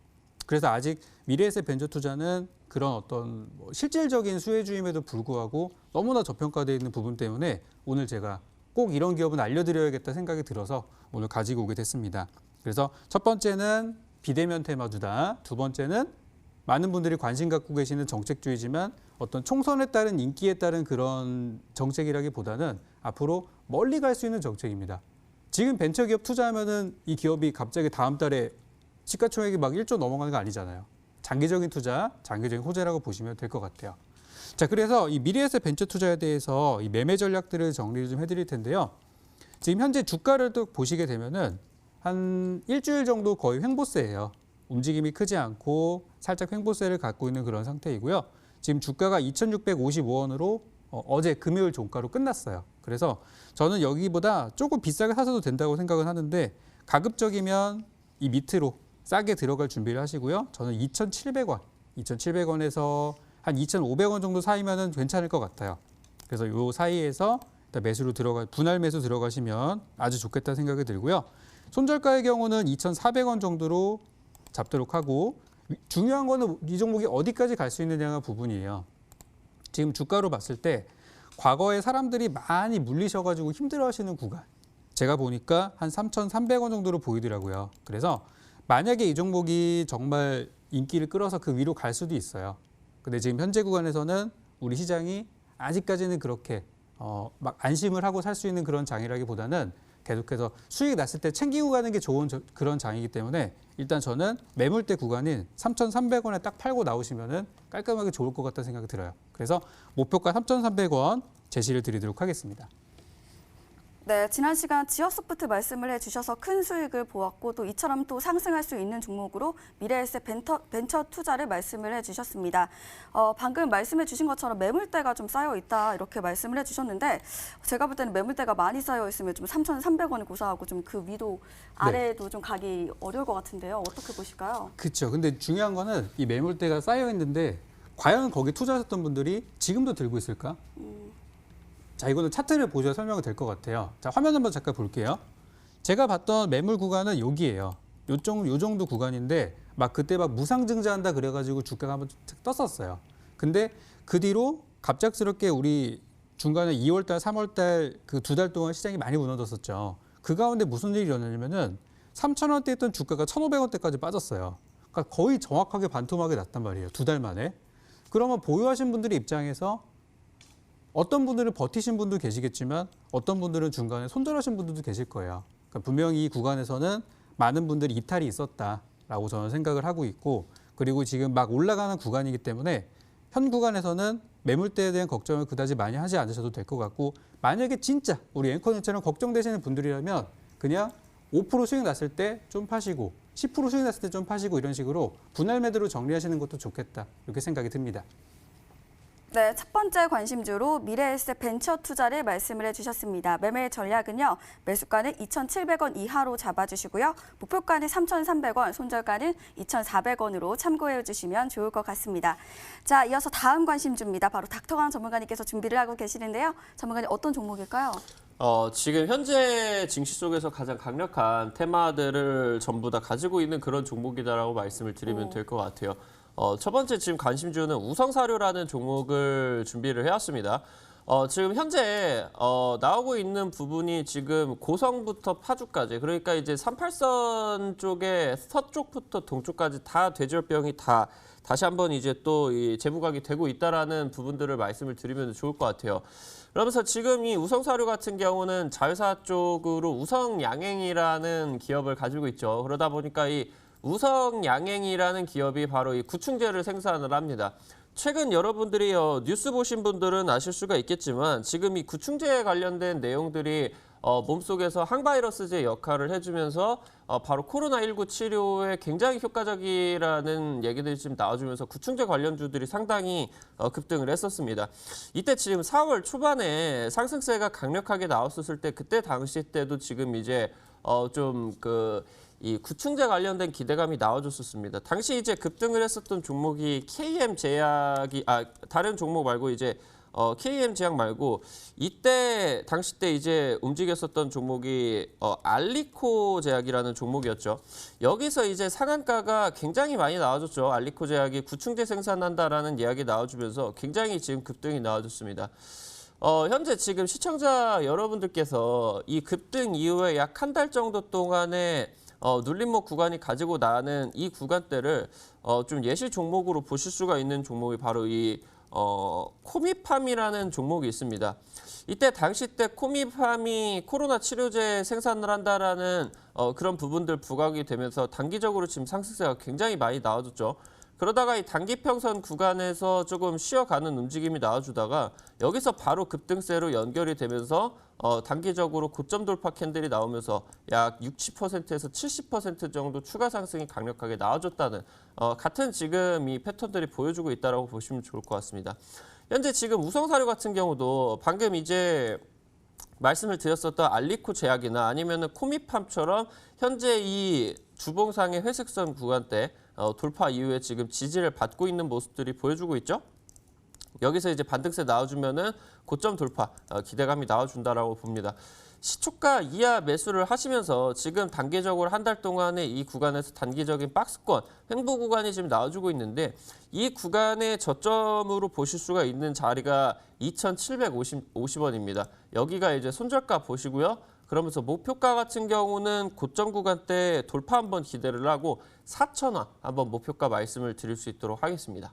그래서 아직 미래에셋 벤처 투자는 그런 어떤 실질적인 수혜주임에도 불구하고 너무나 저평가되어 있는 부분 때문에 오늘 제가 꼭 이런 기업은 알려드려야겠다 생각이 들어서 오늘 가지고 오게 됐습니다. 그래서 첫 번째는 비대면 테마주다. 두 번째는 많은 분들이 관심 갖고 계시는 정책주이지만 어떤 총선에 따른 인기에 따른 그런 정책이라기보다는 앞으로 멀리 갈 수 있는 정책입니다. 지금 벤처기업 투자하면은 이 기업이 갑자기 다음 달에 시가총액이 막 1조 넘어가는 거 아니잖아요. 장기적인 투자, 장기적인 호재라고 보시면 될 것 같아요. 자, 그래서 이 미래에셋 벤처 투자에 대해서 이 매매 전략들을 정리를 좀 해드릴 텐데요. 지금 현재 주가를 또 보시게 되면은 한 일주일 정도 거의 횡보세예요. 움직임이 크지 않고 살짝 횡보세를 갖고 있는 그런 상태이고요. 지금 주가가 2,655원으로 어제 금요일 종가로 끝났어요. 그래서 저는 여기보다 조금 비싸게 사셔도 된다고 생각은 하는데 가급적이면 이 밑으로 싸게 들어갈 준비를 하시고요. 저는 2,700원에서 한 2,500원 정도 사이면은 괜찮을 것 같아요. 그래서 이 사이에서 일단 매수로 분할 매수 들어가시면 아주 좋겠다 생각이 들고요. 손절가의 경우는 2,400원 정도로 잡도록 하고 중요한 거는 이 종목이 어디까지 갈 수 있느냐가 부분이에요. 지금 주가로 봤을 때 과거에 사람들이 많이 물리셔가지고 힘들어하시는 구간 제가 보니까 한 3,300원 정도로 보이더라고요. 그래서 만약에 이 종목이 정말 인기를 끌어서 그 위로 갈 수도 있어요. 근데 지금 현재 구간에서는 우리 시장이 아직까지는 그렇게 막 안심을 하고 살 수 있는 그런 장이라기보다는 계속해서 수익이 났을 때 챙기고 가는 게 좋은 그런 장이기 때문에 일단 저는 매물대 구간인 3,300원에 딱 팔고 나오시면은 깔끔하게 좋을 것 같다는 생각이 들어요. 그래서 목표가 3,300원 제시를 드리도록 하겠습니다. 네, 지난 시간 지어소프트 말씀을 해주셔서 큰 수익을 보았고 또 이처럼 또 상승할 수 있는 종목으로 미래에셋 벤처 투자를 말씀을 해주셨습니다. 방금 말씀해 주신 것처럼 매물대가 좀 쌓여 있다 이렇게 말씀을 해주셨는데 제가 볼 때는 매물대가 많이 쌓여 있으면 좀 3,300원이 고사하고 좀 그 위도 아래에도 좀 가기 어려울 것 같은데요. 어떻게 보실까요? 그렇죠. 근데 중요한 거는 이 매물대가 쌓여 있는데 과연 거기 투자하셨던 분들이 지금도 들고 있을까? 자, 이거는 차트를 보셔야 설명이 될 것 같아요. 자, 화면 한번 잠깐 볼게요. 제가 봤던 매물 구간은 여기예요. 요 정도 구간인데 막 그때 막 무상증자한다 그래가지고 주가가 한번 떴었어요. 근데 그 뒤로 갑작스럽게 우리 중간에 2월달, 3월달 그 2달 동안 시장이 많이 무너졌었죠. 그 가운데 무슨 일이 일어나냐면은 3,000원대 있던 주가가 1,500원대까지 빠졌어요. 그러니까 거의 정확하게 반토막이 났단 말이에요. 2달 만에. 그러면 보유하신 분들의 입장에서 어떤 분들은 버티신 분도 계시겠지만 어떤 분들은 중간에 손절하신 분들도 계실 거예요. 그러니까 분명히 이 구간에서는 많은 분들이 이탈이 있었다라고 저는 생각을 하고 있고 그리고 지금 막 올라가는 구간이기 때문에 현 구간에서는 매물대에 대한 걱정을 그다지 많이 하지 않으셔도 될 것 같고 만약에 진짜 우리 앵커님처럼 걱정되시는 분들이라면 그냥 5% 수익 났을 때 좀 파시고 10% 수익 났을 때 좀 파시고 이런 식으로 분할 매도로 정리하시는 것도 좋겠다 이렇게 생각이 듭니다. 네, 첫 번째 관심주로 미래에셋 벤처 투자를 말씀을 해주셨습니다. 매매 전략은요. 매수가는 2,700원 이하로 잡아주시고요. 목표가는 3,300원, 손절가는 2,400원으로 참고해 주시면 좋을 것 같습니다. 자, 이어서 다음 관심주입니다. 바로 닥터강 전문가님께서 준비를 하고 계시는데요. 전문가님 어떤 종목일까요? 지금 현재 증시 속에서 가장 강력한 테마들을 전부 다 가지고 있는 그런 종목이다라고 말씀을 드리면 될 것 같아요. 첫 번째 지금 관심주는 우성사료라는 종목을 준비를 해왔습니다. 지금 현재 나오고 있는 부분이 지금 고성부터 파주까지 그러니까 이제 38선 쪽에 서쪽부터 동쪽까지 다 돼지열병이 다 다시 한번 이제 또 이 재부각이 되고 있다라는 부분들을 말씀을 드리면 좋을 것 같아요. 그러면서 지금 이 우성사료 같은 경우는 자회사 쪽으로 우성양행이라는 기업을 가지고 있죠. 그러다 보니까 이 우성양행이라는 기업이 바로 이 구충제를 생산을 합니다. 최근 여러분들이 뉴스 보신 분들은 아실 수가 있겠지만 지금 이 구충제에 관련된 내용들이 몸속에서 항바이러스제 역할을 해주면서 바로 코로나19 치료에 굉장히 효과적이라는 얘기들이 지금 나와주면서 구충제 관련주들이 상당히 급등을 했었습니다. 이때 지금 4월 초반에 상승세가 강력하게 나왔었을 때 그때 당시 때도 지금 이제 이 구충제 관련된 기대감이 나와줬었습니다. 당시 이제 급등을 했었던 종목이 KM제약이 다른 종목 말고 이제 KM제약 말고 이때 당시 때 이제 움직였었던 종목이 알리코제약이라는 종목이었죠. 여기서 이제 상한가가 굉장히 많이 나와줬죠. 알리코제약이 구충제 생산한다라는 이야기 나와주면서 굉장히 지금 급등이 나와줬습니다. 현재 지금 시청자 여러분들께서 이 급등 이후에 약 한 달 정도 동안에 눌림목 구간이 가지고 나는 이 구간대를 좀 예시 종목으로 보실 수가 있는 종목이 바로 이 코미팜이라는 종목이 있습니다. 이때 당시 때 코미팜이 코로나 치료제 생산을 한다라는 그런 부분들 부각이 되면서 단기적으로 지금 상승세가 굉장히 많이 나와줬죠. 그러다가 이 단기평선 구간에서 조금 쉬어가는 움직임이 나와주다가 여기서 바로 급등세로 연결이 되면서 단기적으로 고점 돌파 캔들이 나오면서 약 60%에서 70% 정도 추가 상승이 강력하게 나와줬다는 같은 지금 이 패턴들이 보여주고 있다고 보시면 좋을 것 같습니다. 현재 지금 우성사료 같은 경우도 방금 이제 말씀을 드렸었던 알리코 제약이나 아니면은 코미팜처럼 현재 이 주봉상의 회색선 구간대 돌파 이후에 지금 지지를 받고 있는 모습들이 보여주고 있죠. 여기서 이제 반등세 나와주면은 고점 돌파 기대감이 나와준다라고 봅니다. 시초가 이하 매수를 하시면서 지금 단기적으로 한 달 동안에 이 구간에서 단기적인 박스권 횡보 구간이 지금 나와주고 있는데 이 구간의 저점으로 보실 수가 있는 자리가 2,750원입니다. 여기가 이제 손절가 보시고요. 그러면서 목표가 같은 경우는 고점 구간대 돌파 한번 기대를 하고 4,000원 한번 목표가 말씀을 드릴 수 있도록 하겠습니다.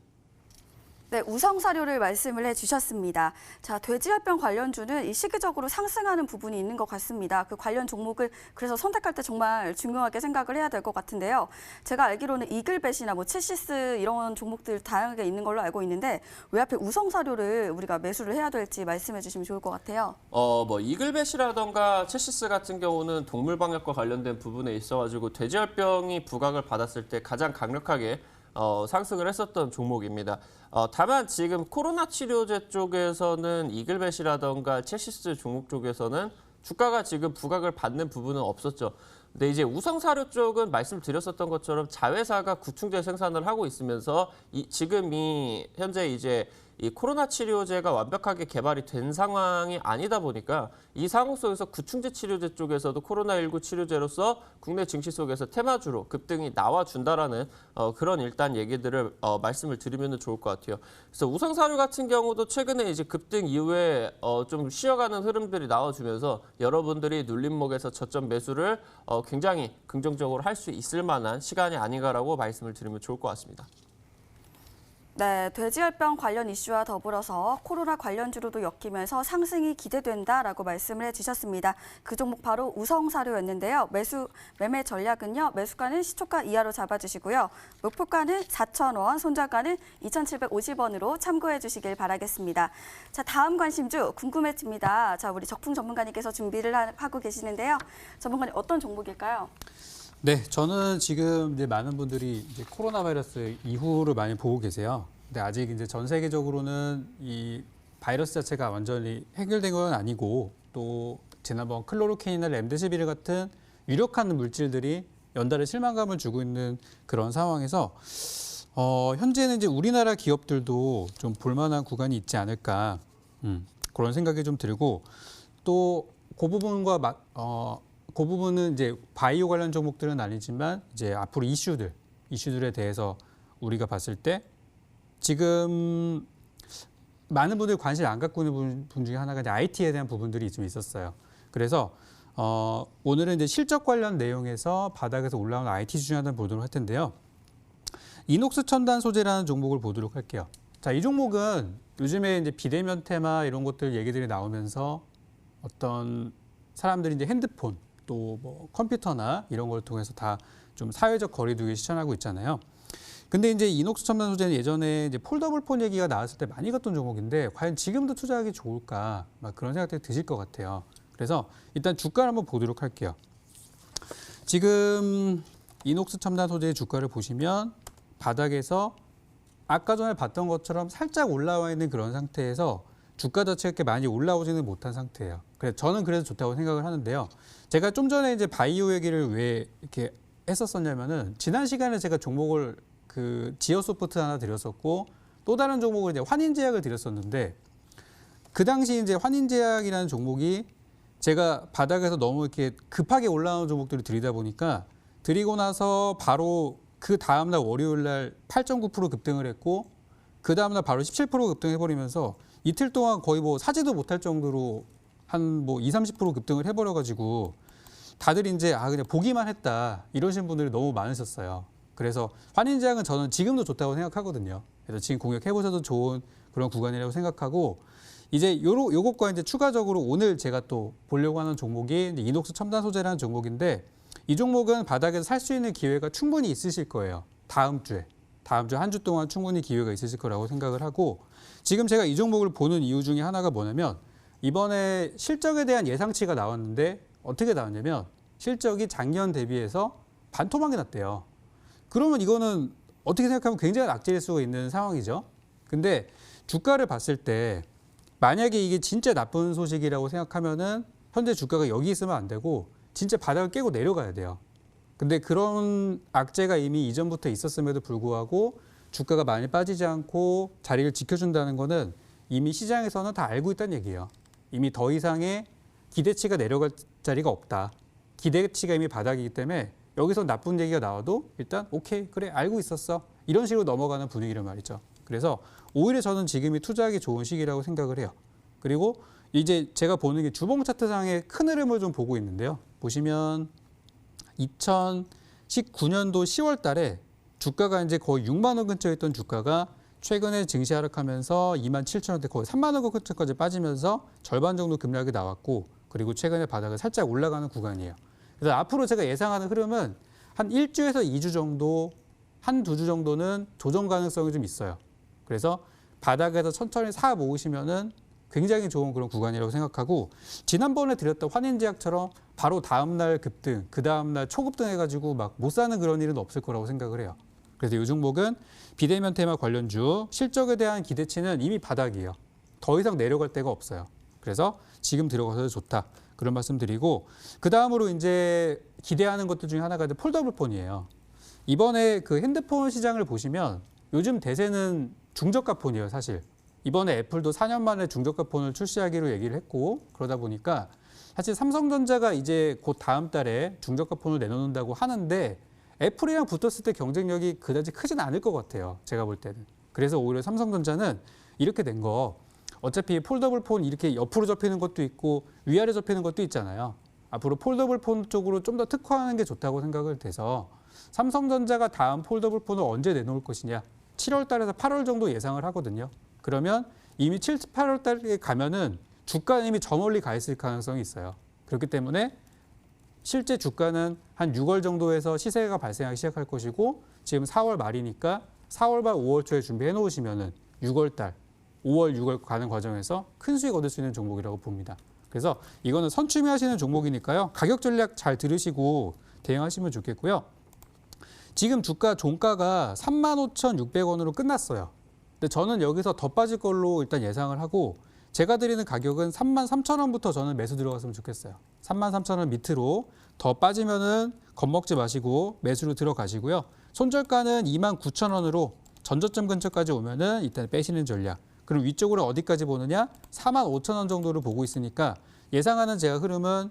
네, 우성사료를 말씀을 해주셨습니다. 자, 돼지열병 관련주는 이 시기적으로 상승하는 부분이 있는 것 같습니다. 그 관련 종목을 그래서 선택할 때 정말 중요하게 생각을 해야 될 것 같은데요. 제가 알기로는 이글벳이나 뭐 첼시스 이런 종목들 다양하게 있는 걸로 알고 있는데 왜 하필 우성사료를 우리가 매수를 해야 될지 말씀해 주시면 좋을 것 같아요. 뭐 이글벳이라던가 첼시스 같은 경우는 동물 방역과 관련된 부분에 있어가지고 돼지열병이 부각을 받았을 때 가장 강력하게 상승을 했었던 종목입니다. 다만 지금 코로나 치료제 쪽에서는 이글벳이라던가 첼시스 종목 쪽에서는 주가가 지금 부각을 받는 부분은 없었죠. 근데 이제 우성사료 쪽은 말씀드렸었던 것처럼 자회사가 구충제 생산을 하고 있으면서 지금 현재 이제 이 코로나 치료제가 완벽하게 개발이 된 상황이 아니다 보니까 이 상황 속에서 구충제 치료제 쪽에서도 코로나19 치료제로서 국내 증시 속에서 테마주로 급등이 나와준다라는 그런 일단 얘기들을 말씀을 드리면 좋을 것 같아요. 그래서 우성사료 같은 경우도 최근에 이제 급등 이후에 좀 쉬어가는 흐름들이 나와주면서 여러분들이 눌림목에서 저점 매수를 굉장히 긍정적으로 할 수 있을 만한 시간이 아닌가라고 말씀을 드리면 좋을 것 같습니다. 네, 돼지열병 관련 이슈와 더불어서 코로나 관련주로도 엮이면서 상승이 기대된다라고 말씀을 해주셨습니다. 그 종목 바로 우성사료였는데요. 매매 전략은요. 매수가는 시초가 이하로 잡아주시고요. 목표가는 4,000원, 손절가는 2,750원으로 참고해 주시길 바라겠습니다. 자, 다음 관심주 궁금해집니다. 자, 우리 적풍 전문가님께서 준비를 하고 계시는데요. 전문가님 어떤 종목일까요? 네, 저는 지금 이제 많은 분들이 이제 코로나 바이러스 이후를 많이 보고 계세요. 근데 아직 이제 전 세계적으로는 이 바이러스 자체가 완전히 해결된 건 아니고 또 지난번 클로로퀸이나 렘데시비르 같은 유력한 물질들이 연달아 실망감을 주고 있는 그런 상황에서 현재는 이제 우리나라 기업들도 좀 볼만한 구간이 있지 않을까 그런 생각이 좀 들고 또 그 부분과 그 부분은 이제 바이오 관련 종목들은 아니지만 이제 앞으로 이슈들에 대해서 우리가 봤을 때 지금 많은 분들이 관심을 안 갖고 있는 부분 중에 하나가 이제 IT에 대한 부분들이 좀 있었어요. 그래서 오늘은 이제 실적 관련 내용에서 바닥에서 올라오는 IT 주주 하나 보도록 할 텐데요. 이녹스 첨단 소재라는 종목을 보도록 할게요. 자, 이 종목은 요즘에 이제 비대면 테마 이런 것들 얘기들이 나오면서 어떤 사람들이 이제 핸드폰 또 뭐 컴퓨터나 이런 걸 통해서 다 좀 사회적 거리두기 실천하고 있잖아요. 근데 이제 이녹스 첨단 소재는 예전에 이제 폴더블 폰 얘기가 나왔을 때 많이 갔던 종목인데 과연 지금도 투자하기 좋을까 막 그런 생각들이 드실 것 같아요. 그래서 일단 주가를 한번 보도록 할게요. 지금 이녹스 첨단 소재의 주가를 보시면 바닥에서 아까 전에 봤던 것처럼 살짝 올라와 있는 그런 상태에서 주가 자체가 이렇게 많이 올라오지는 못한 상태예요. 그래서 저는 그래서 좋다고 생각을 하는데요. 제가 좀 전에 이제 바이오 얘기를 왜 이렇게 했었었냐면은 지난 시간에 제가 종목을 그 지어소프트 하나 드렸었고 또 다른 종목을 이제 환인제약을 드렸었는데 그 당시 이제 환인제약이라는 종목이 제가 바닥에서 너무 이렇게 급하게 올라오는 종목들을 드리다 보니까 드리고 나서 바로 그 다음날 월요일 날 8.9% 급등을 했고 그 다음날 바로 17% 급등해버리면서 이틀 동안 거의 뭐 사지도 못할 정도로 한 뭐 20-30% 급등을 해버려가지고 다들 이제 그냥 보기만 했다 이러신 분들이 너무 많으셨어요. 그래서 환인제약은 저는 지금도 좋다고 생각하거든요. 그래서 지금 공략해보셔도 좋은 그런 구간이라고 생각하고 이제 요것과 이제 추가적으로 오늘 제가 또 보려고 하는 종목이 이제 이녹스 첨단 소재라는 종목인데 이 종목은 바닥에서 살 수 있는 기회가 충분히 있으실 거예요. 다음 주 한 주 동안 충분히 기회가 있으실 거라고 생각을 하고 지금 제가 이 종목을 보는 이유 중에 하나가 뭐냐면 이번에 실적에 대한 예상치가 나왔는데 어떻게 나왔냐면 실적이 작년 대비해서 반토막이 났대요. 그러면 이거는 어떻게 생각하면 굉장히 악재일 수가 있는 상황이죠. 근데 주가를 봤을 때 만약에 이게 진짜 나쁜 소식이라고 생각하면은 현재 주가가 여기 있으면 안 되고 진짜 바닥을 깨고 내려가야 돼요. 근데 그런 악재가 이미 이전부터 있었음에도 불구하고 주가가 많이 빠지지 않고 자리를 지켜준다는 거는 이미 시장에서는 다 알고 있다는 얘기예요. 이미 더 이상의 기대치가 내려갈 자리가 없다. 기대치가 이미 바닥이기 때문에 여기서 나쁜 얘기가 나와도 일단 오케이 그래 알고 있었어. 이런 식으로 넘어가는 분위기란 말이죠. 그래서 오히려 저는 지금이 투자하기 좋은 시기라고 생각을 해요. 그리고 이제 제가 보는 게 주봉 차트상의 큰 흐름을 좀 보고 있는데요. 보시면 2019년도 10월 달에 주가가 이제 거의 6만 원 근처에 있던 주가가 최근에 증시 하락하면서 2만 7천 원대 거의 3만 원 근처까지 빠지면서 절반 정도 급락이 나왔고 그리고 최근에 바닥을 살짝 올라가는 구간이에요. 그래서 앞으로 제가 예상하는 흐름은 한 1주에서 2주 정도, 한 두 주 정도는 조정 가능성이 좀 있어요. 그래서 바닥에서 천천히 사 모으시면은 굉장히 좋은 그런 구간이라고 생각하고 지난번에 드렸던 환인제약처럼 바로 다음날 급등, 그 다음날 초급등 해가지고 막 못 사는 그런 일은 없을 거라고 생각을 해요. 그래서 이 종목은 비대면 테마 관련주 실적에 대한 기대치는 이미 바닥이에요. 더 이상 내려갈 데가 없어요. 그래서 지금 들어가서 좋다. 그런 말씀 드리고 그 다음으로 이제 기대하는 것들 중에 하나가 폴더블 폰이에요. 이번에 그 핸드폰 시장을 보시면 요즘 대세는 중저가 폰이에요, 사실. 이번에 애플도 4년 만에 중저가 폰을 출시하기로 얘기를 했고 그러다 보니까 사실 삼성전자가 이제 곧 다음 달에 중저가 폰을 내놓는다고 하는데 애플이랑 붙었을 때 경쟁력이 그다지 크진 않을 것 같아요. 제가 볼 때는. 그래서 오히려 삼성전자는 이렇게 된 거 어차피 폴더블 폰 이렇게 옆으로 접히는 것도 있고 위아래 접히는 것도 있잖아요. 앞으로 폴더블 폰 쪽으로 좀 더 특화하는 게 좋다고 생각을 돼서 삼성전자가 다음 폴더블 폰을 언제 내놓을 것이냐 7월 달에서 8월 정도 예상을 하거든요. 그러면 이미 7, 8월 달에 가면은 주가는 이미 저 멀리 가 있을 가능성이 있어요. 그렇기 때문에 실제 주가는 한 6월 정도에서 시세가 발생하기 시작할 것이고 지금 4월 말이니까 4월 말 5월 초에 준비해 놓으시면은 6월 달, 5월, 6월 가는 과정에서 큰 수익 얻을 수 있는 종목이라고 봅니다. 그래서 이거는 선취매하시는 종목이니까요. 가격 전략 잘 들으시고 대응하시면 좋겠고요. 지금 주가 종가가 35,600원으로 끝났어요. 근데 저는 여기서 더 빠질 걸로 일단 예상을 하고 제가 드리는 가격은 33,000원부터 저는 매수 들어갔으면 좋겠어요. 33,000원 밑으로 더 빠지면은 겁먹지 마시고 매수로 들어가시고요. 손절가는 29,000원으로 전저점 근처까지 오면은 일단 빼시는 전략. 그럼 위쪽으로 어디까지 보느냐? 45,000원 정도를 보고 있으니까 예상하는 제가 흐름은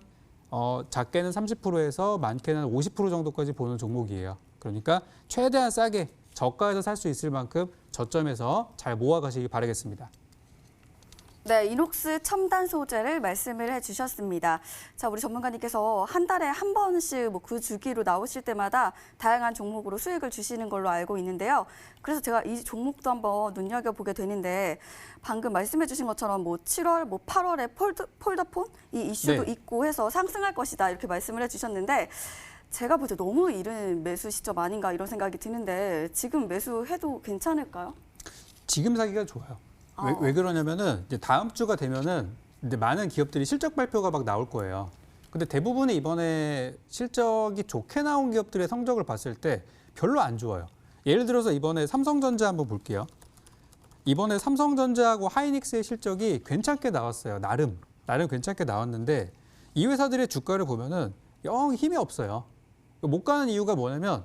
작게는 30%에서 많게는 50% 정도까지 보는 종목이에요. 그러니까 최대한 싸게 저가에서 살 수 있을 만큼 저점에서 잘 모아가시기 바라겠습니다. 네, 이녹스 첨단 소재를 말씀을 해주셨습니다. 자, 우리 전문가님께서 한 달에 한 번씩 뭐 그 주기로 나오실 때마다 다양한 종목으로 수익을 주시는 걸로 알고 있는데요. 그래서 제가 이 종목도 한번 눈여겨보게 되는데 방금 말씀해주신 것처럼 뭐 7월, 뭐 8월에 폴더폰 이 이슈도 네. 있고 해서 상승할 것이다 이렇게 말씀을 해주셨는데 제가 볼 때 너무 이른 매수 시점 아닌가 이런 생각이 드는데 지금 매수해도 괜찮을까요? 지금 사기가 좋아요. 왜 그러냐면은 이제 다음 주가 되면은 이제 많은 기업들이 실적 발표가 막 나올 거예요. 근데 대부분이 이번에 실적이 좋게 나온 기업들의 성적을 봤을 때 별로 안 좋아요. 예를 들어서 이번에 삼성전자 한번 볼게요. 이번에 삼성전자하고 하이닉스의 실적이 괜찮게 나왔어요. 나름 괜찮게 나왔는데 이 회사들의 주가를 보면은 영 힘이 없어요. 못 가는 이유가 뭐냐면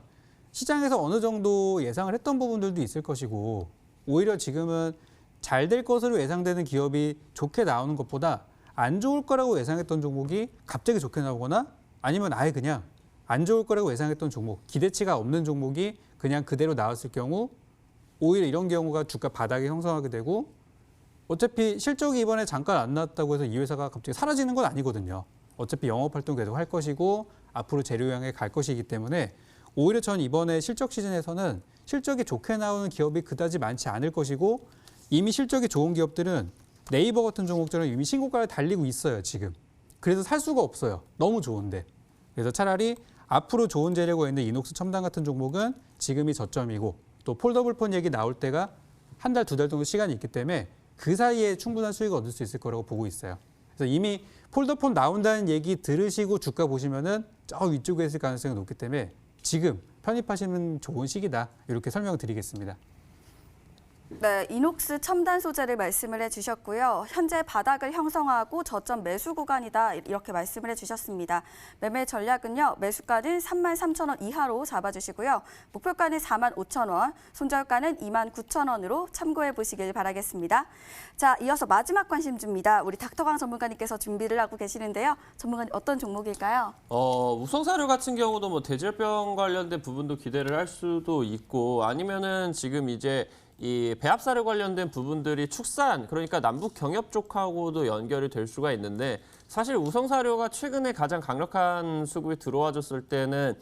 시장에서 어느 정도 예상을 했던 부분들도 있을 것이고 오히려 지금은 잘 될 것으로 예상되는 기업이 좋게 나오는 것보다 안 좋을 거라고 예상했던 종목이 갑자기 좋게 나오거나 아니면 아예 그냥 안 좋을 거라고 예상했던 종목, 기대치가 없는 종목이 그냥 그대로 나왔을 경우 오히려 이런 경우가 주가 바닥이 형성하게 되고 어차피 실적이 이번에 잠깐 안 나왔다고 해서 이 회사가 갑자기 사라지는 건 아니거든요. 어차피 영업활동 계속 할 것이고 앞으로 재료 향해 갈 것이기 때문에 오히려 전 이번에 실적 시즌에서는 실적이 좋게 나오는 기업이 그다지 많지 않을 것이고 이미 실적이 좋은 기업들은 네이버 같은 종목들은 이미 신고가를 달리고 있어요, 지금. 그래서 살 수가 없어요. 너무 좋은데. 그래서 차라리 앞으로 좋은 재료가 있는 이녹스 첨단 같은 종목은 지금이 저점이고 또 폴더블 폰 얘기 나올 때가 한 달, 두 달 정도 시간이 있기 때문에 그 사이에 충분한 수익을 얻을 수 있을 거라고 보고 있어요. 그래서 이미 폴더폰 나온다는 얘기 들으시고 주가 보시면은 저 위쪽에 있을 가능성이 높기 때문에 지금 편입하시면 좋은 시기다. 이렇게 설명을 드리겠습니다. 네, 이녹스 첨단 소재를 말씀을 해주셨고요. 현재 바닥을 형성하고 저점 매수 구간이다 이렇게 말씀을 해주셨습니다. 매매 전략은요. 매수가는 33,000원 이하로 잡아주시고요. 목표가는 45,000원, 손절가는 29,000원으로 참고해 보시길 바라겠습니다. 자, 이어서 마지막 관심주입니다. 우리 닥터강 전문가님께서 준비를 하고 계시는데요. 전문가님 어떤 종목일까요? 우성사료 같은 경우도 뭐 대질병 관련된 부분도 기대를 할 수도 있고 아니면은 지금 이제 이 배합사료 관련된 부분들이 축산, 그러니까 남북 경협 쪽하고도 연결이 될 수가 있는데 사실 우성사료가 최근에 가장 강력한 수급이 들어와줬을 때는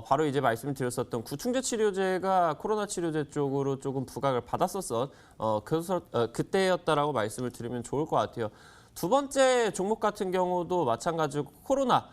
바로 이제 말씀드렸었던 구충제 치료제가 코로나 치료제 쪽으로 조금 부각을 받았었던 그때였다라고 말씀을 드리면 좋을 것 같아요. 두 번째 종목 같은 경우도 마찬가지로 코로나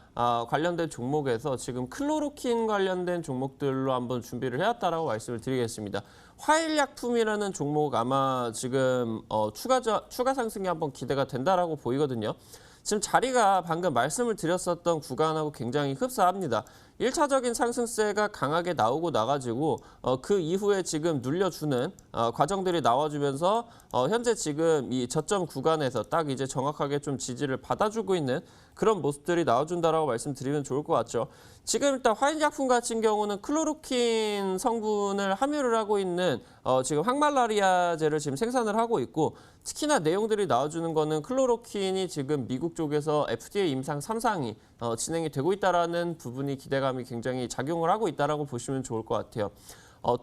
관련된 종목에서 지금 클로로킨 관련된 종목들로 한번 준비를 해왔다라고 말씀을 드리겠습니다. 화일약품이라는 종목 아마 지금 추가 상승이 한번 기대가 된다라고 보이거든요. 지금 자리가 방금 말씀을 드렸었던 구간하고 굉장히 흡사합니다. 1차적인 상승세가 강하게 나오고 나가지고 그 이후에 지금 눌려주는 과정들이 나와주면서 현재 지금 이 저점 구간에서 딱 이제 정확하게 좀 지지를 받아주고 있는 그런 모습들이 나와준다라고 말씀드리면 좋을 것 같죠. 지금 일단 화인약품 같은 경우는 클로로킨 성분을 함유를 하고 있는 지금 항말라리아제를 지금 생산을 하고 있고 특히나 내용들이 나와주는 거는 클로로킨이 지금 미국 쪽에서 FDA 임상 3상이 진행이 되고 있다라는 부분이 기대감이 굉장히 작용을 하고 있다라고 보시면 좋을 것 같아요.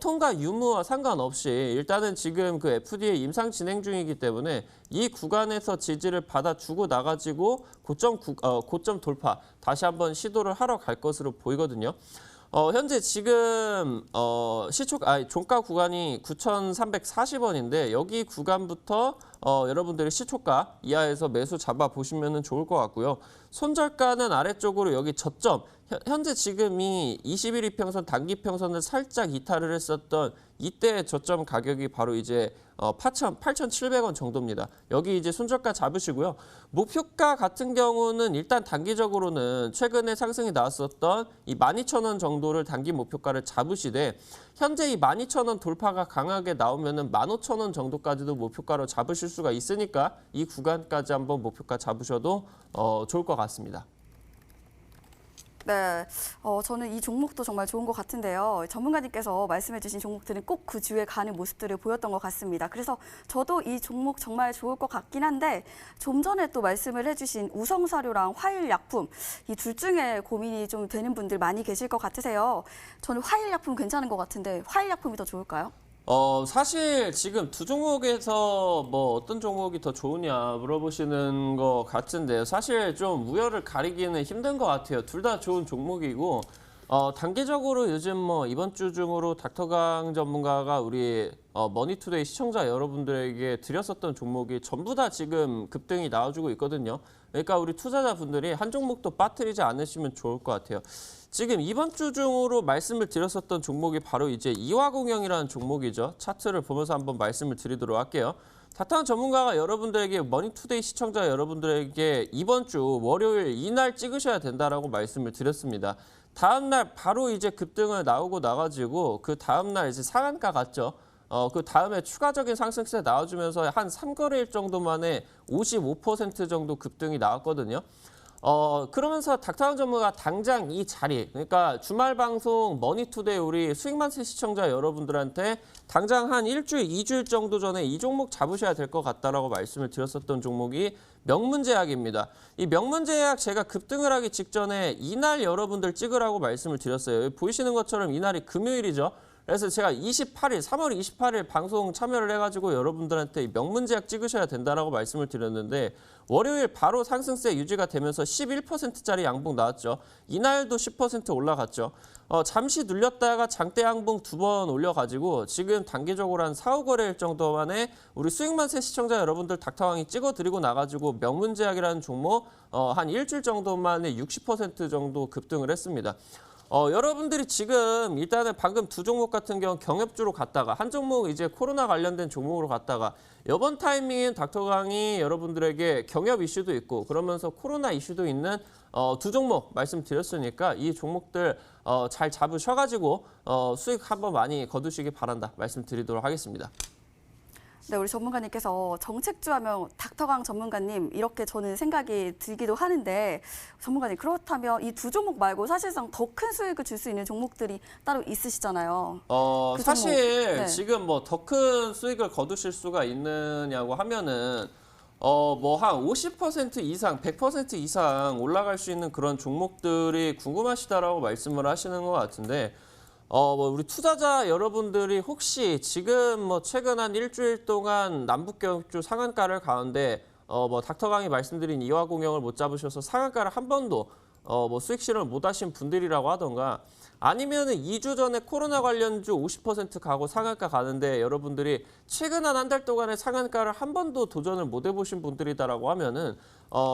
통과 유무와 상관없이 일단은 지금 그 FDA 임상 진행 중이기 때문에 이 구간에서 지지를 받아주고 나가지고 고점 돌파 다시 한번 시도를 하러 갈 것으로 보이거든요. 현재 지금 종가 구간이 9,340원인데 여기 구간부터 여러분들이 시초가 이하에서 매수 잡아 보시면 좋을 것 같고요. 손절가는 아래쪽으로 여기 저점 현재 지금이 21 이평선 단기 평선을 살짝 이탈을 했었던 이때 저점 가격이 바로 이제 8,700원 정도입니다. 여기 이제 손절가 잡으시고요. 목표가 같은 경우는 일단 단기적으로는 최근에 상승이 나왔었던 이 12,000원 정도를 단기 목표가를 잡으시되 현재 이 12,000원 돌파가 강하게 나오면은 15,000원 정도까지도 목표가로 잡으실 수가 있으니까 이 구간까지 한번 목표가 잡으셔도 좋을 것 같습니다. 네, 저는 이 종목도 정말 좋은 것 같은데요. 전문가님께서 말씀해주신 종목들은 꼭 그 주에 가는 모습들을 보였던 것 같습니다. 그래서 저도 이 종목 정말 좋을 것 같긴 한데 좀 전에 또 말씀을 해주신 우성사료랑 화일약품 이 둘 중에 고민이 좀 되는 분들 많이 계실 것 같으세요. 저는 화일약품 괜찮은 것 같은데 화일약품이 더 좋을까요? 사실 지금 두 종목에서 뭐 어떤 종목이 더 좋으냐 물어보시는 것 같은데요. 사실 좀 우열을 가리기는 힘든 것 같아요. 둘 다 좋은 종목이고, 단기적으로 요즘 뭐 이번 주 중으로 닥터강 전문가가 우리 머니투데이 시청자 여러분들에게 드렸었던 종목이 전부 다 지금 급등이 나와주고 있거든요. 그러니까 우리 투자자분들이 한 종목도 빠뜨리지 않으시면 좋을 것 같아요. 지금 이번 주 중으로 말씀을 드렸었던 종목이 바로 이제 이화공영이라는 종목이죠. 차트를 보면서 한번 말씀을 드리도록 할게요. 닥터강 전문가가 여러분들에게 머니투데이 시청자 여러분들에게 이번 주 월요일 이날 찍으셔야 된다라고 말씀을 드렸습니다. 다음 날 바로 이제 급등을 나오고 나가지고 그 다음 날 이제 상한가 갔죠. 그 다음에 추가적인 상승세 나와주면서 한 3거래일 정도 만에 55% 정도 급등이 나왔거든요. 그러면서 닥터강 전문가 당장 이 자리, 그러니까 주말 방송 머니투데이 우리 수익만세 시청자 여러분들한테 당장 한 일주일, 2주일 정도 전에 이 종목 잡으셔야 될 것 같다라고 말씀을 드렸었던 종목이 명문제약입니다. 이 명문제약 제가 급등을 하기 직전에 이날 여러분들 찍으라고 말씀을 드렸어요. 보이시는 것처럼 이날이 금요일이죠. 그래서 제가 3월 28일 방송 참여를 해가지고 여러분들한테 명문제약 찍으셔야 된다라고 말씀을 드렸는데 월요일 바로 상승세 유지가 되면서 11%짜리 양봉 나왔죠. 이날도 10% 올라갔죠. 잠시 눌렸다가 장대 양봉 2번 올려가지고 지금 단기적으로 한 4, 5거래일 정도 만에 우리 수익만세 시청자 여러분들 닥터왕이 찍어드리고 나가지고 명문제약이라는 종목 한 일주일 정도 만에 60% 정도 급등을 했습니다. 여러분들이 지금 일단은 방금 두 종목 같은 경우 경협주로 갔다가 한 종목 이제 코로나 관련된 종목으로 갔다가 이번 타이밍엔 닥터강이 여러분들에게 경협 이슈도 있고 그러면서 코로나 이슈도 있는 두 종목 말씀드렸으니까 이 종목들 잘 잡으셔가지고 수익 한번 많이 거두시기 바란다 말씀드리도록 하겠습니다. 네, 우리 전문가님께서 정책주 하면 닥터강 전문가님 이렇게 저는 생각이 들기도 하는데 전문가님 그렇다면 이 두 종목 말고 사실상 더 큰 수익을 줄 수 있는 종목들이 따로 있으시잖아요. 그 사실 네. 지금 뭐 더 큰 수익을 거두실 수가 있느냐고 하면은 뭐 한 50% 이상, 100% 이상 올라갈 수 있는 그런 종목들이 궁금하시다라고 말씀을 하시는 것 같은데 뭐 우리 투자자 여러분들이 혹시 지금 뭐 최근 한 일주일 동안 남북경주 상한가를 가는데 뭐 닥터강이 말씀드린 이화공영을 못 잡으셔서 상한가를 한 번도 뭐 수익 실현을 못 하신 분들이라고 하던가 아니면은 2주 전에 코로나 관련주 50% 가고 상한가 가는데 여러분들이 최근 한 달 동안의 상한가를 한 번도 도전을 못 해보신 분들이다라고 하면은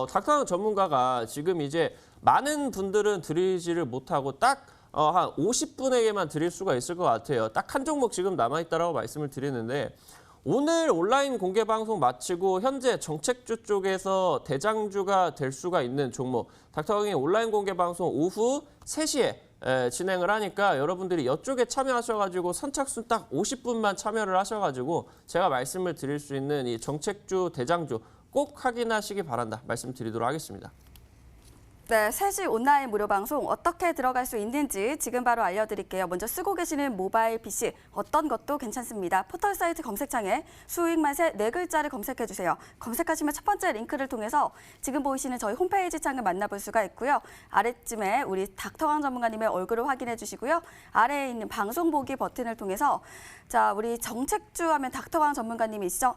닥터강 전문가가 지금 이제 많은 분들은 드리지를 못하고 딱 한 50분에게만 드릴 수가 있을 것 같아요. 딱 한 종목 지금 남아있다라고 말씀을 드리는데 오늘 온라인 공개 방송 마치고 현재 정책주 쪽에서 대장주가 될 수가 있는 종목 닥터강의 온라인 공개 방송 오후 3시에 진행을 하니까 여러분들이 이쪽에 참여하셔가지고 선착순 딱 50분만 참여를 하셔가지고 제가 말씀을 드릴 수 있는 이 정책주 대장주 꼭 확인하시기 바란다 말씀드리도록 하겠습니다. 네, 3시 온라인 무료 방송 어떻게 들어갈 수 있는지 지금 바로 알려드릴게요. 먼저 쓰고 계시는 모바일 PC 어떤 것도 괜찮습니다. 포털 사이트 검색창에 수익만세 4글자를 검색해주세요. 검색하시면 첫 번째 링크를 통해서 지금 보이시는 저희 홈페이지 창을 만나볼 수가 있고요. 아래쯤에 우리 닥터강 전문가님의 얼굴을 확인해 주시고요. 아래에 있는 방송 보기 버튼을 통해서 자, 우리 정책주 하면 닥터강 전문가님이시죠?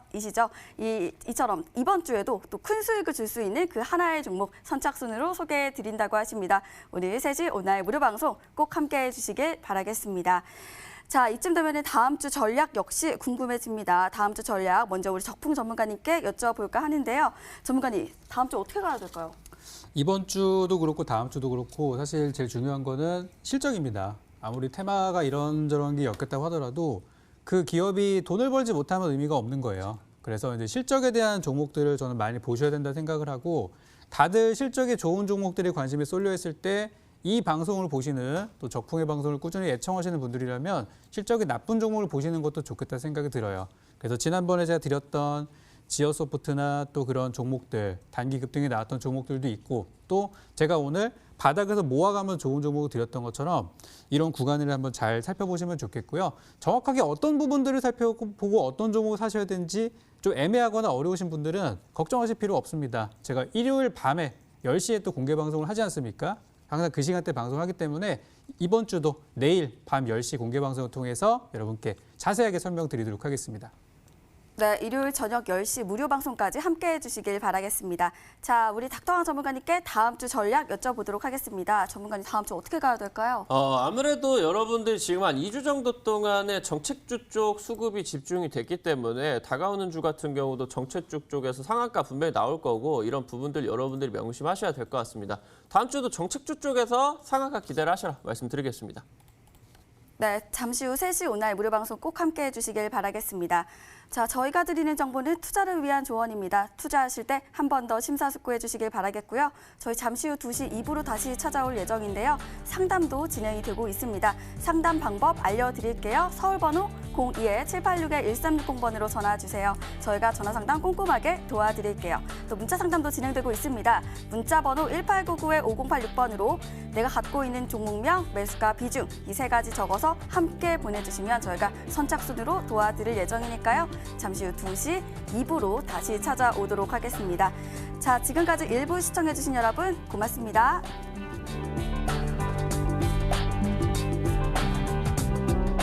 이처럼 이번 주에도 또 큰 수익을 줄 수 있는 그 하나의 종목 선착순으로 소개해 드린다고 하십니다. 오늘 3시 온라인 무료 방송 꼭 함께해 주시길 바라겠습니다. 자, 이쯤 되면 다음 주 전략 역시 궁금해집니다. 다음 주 전략 먼저 우리 적풍 전문가님께 여쭤볼까 하는데요. 전문가님, 다음 주 어떻게 가야 될까요? 이번 주도 그렇고 다음 주도 그렇고 사실 제일 중요한 거는 실적입니다. 아무리 테마가 이런저런 게 엮였다고 하더라도 그 기업이 돈을 벌지 못하면 의미가 없는 거예요. 그래서 이제 실적에 대한 종목들을 저는 많이 보셔야 된다 생각을 하고 다들 실적에 좋은 종목들이 관심이 쏠려 있을 때 이 방송을 보시는 또 적풍의 방송을 꾸준히 애청하시는 분들이라면 실적이 나쁜 종목을 보시는 것도 좋겠다 생각이 들어요. 그래서 지난번에 제가 드렸던 지어소프트나 또 그런 종목들, 단기 급등이 나왔던 종목들도 있고 또 제가 오늘 바닥에서 모아가면 좋은 종목을 드렸던 것처럼 이런 구간을 한번 잘 살펴보시면 좋겠고요. 정확하게 어떤 부분들을 살펴보고 어떤 종목을 사셔야 되는지 좀 애매하거나 어려우신 분들은 걱정하실 필요 없습니다. 제가 일요일 밤에 10시에 또 공개 방송을 하지 않습니까? 항상 그 시간대 방송하기 때문에 이번 주도 내일 밤 10시 공개 방송을 통해서 여러분께 자세하게 설명드리도록 하겠습니다. 네, 일요일 저녁 10시 무료 방송까지 함께해 주시길 바라겠습니다. 자, 우리 닥터강 전문가님께 다음 주 전략 여쭤보도록 하겠습니다. 전문가님, 다음 주 어떻게 가야 될까요? 아무래도 여러분들 지금 한 2주 정도 동안에 정책주 쪽 수급이 집중이 됐기 때문에 다가오는 주 같은 경우도 정책주 쪽에서 상한가 분명히 나올 거고 이런 부분들 여러분들이 명심하셔야 될 것 같습니다. 다음 주도 정책주 쪽에서 상한가 기대를 하시라 말씀드리겠습니다. 네, 잠시 후 3시 온라인 무료 방송 꼭 함께해 주시길 바라겠습니다. 자, 저희가 드리는 정보는 투자를 위한 조언입니다. 투자하실 때 한 번 더 심사숙고해 주시길 바라겠고요. 저희 잠시 후 2시 2부로 다시 찾아올 예정인데요. 상담도 진행이 되고 있습니다. 상담 방법 알려드릴게요. 서울번호 02-786-1360번으로 전화 주세요. 저희가 전화 상담 꼼꼼하게 도와드릴게요. 또 문자 상담도 진행되고 있습니다. 문자 번호 1899-5086번으로 내가 갖고 있는 종목명, 매수가, 비중 이 3가지 적어서 함께 보내주시면 저희가 선착순으로 도와드릴 예정이니까요. 잠시 후 2시 2부로 다시 찾아오도록 하겠습니다. 자, 지금까지 일부 시청해주신 여러분 고맙습니다.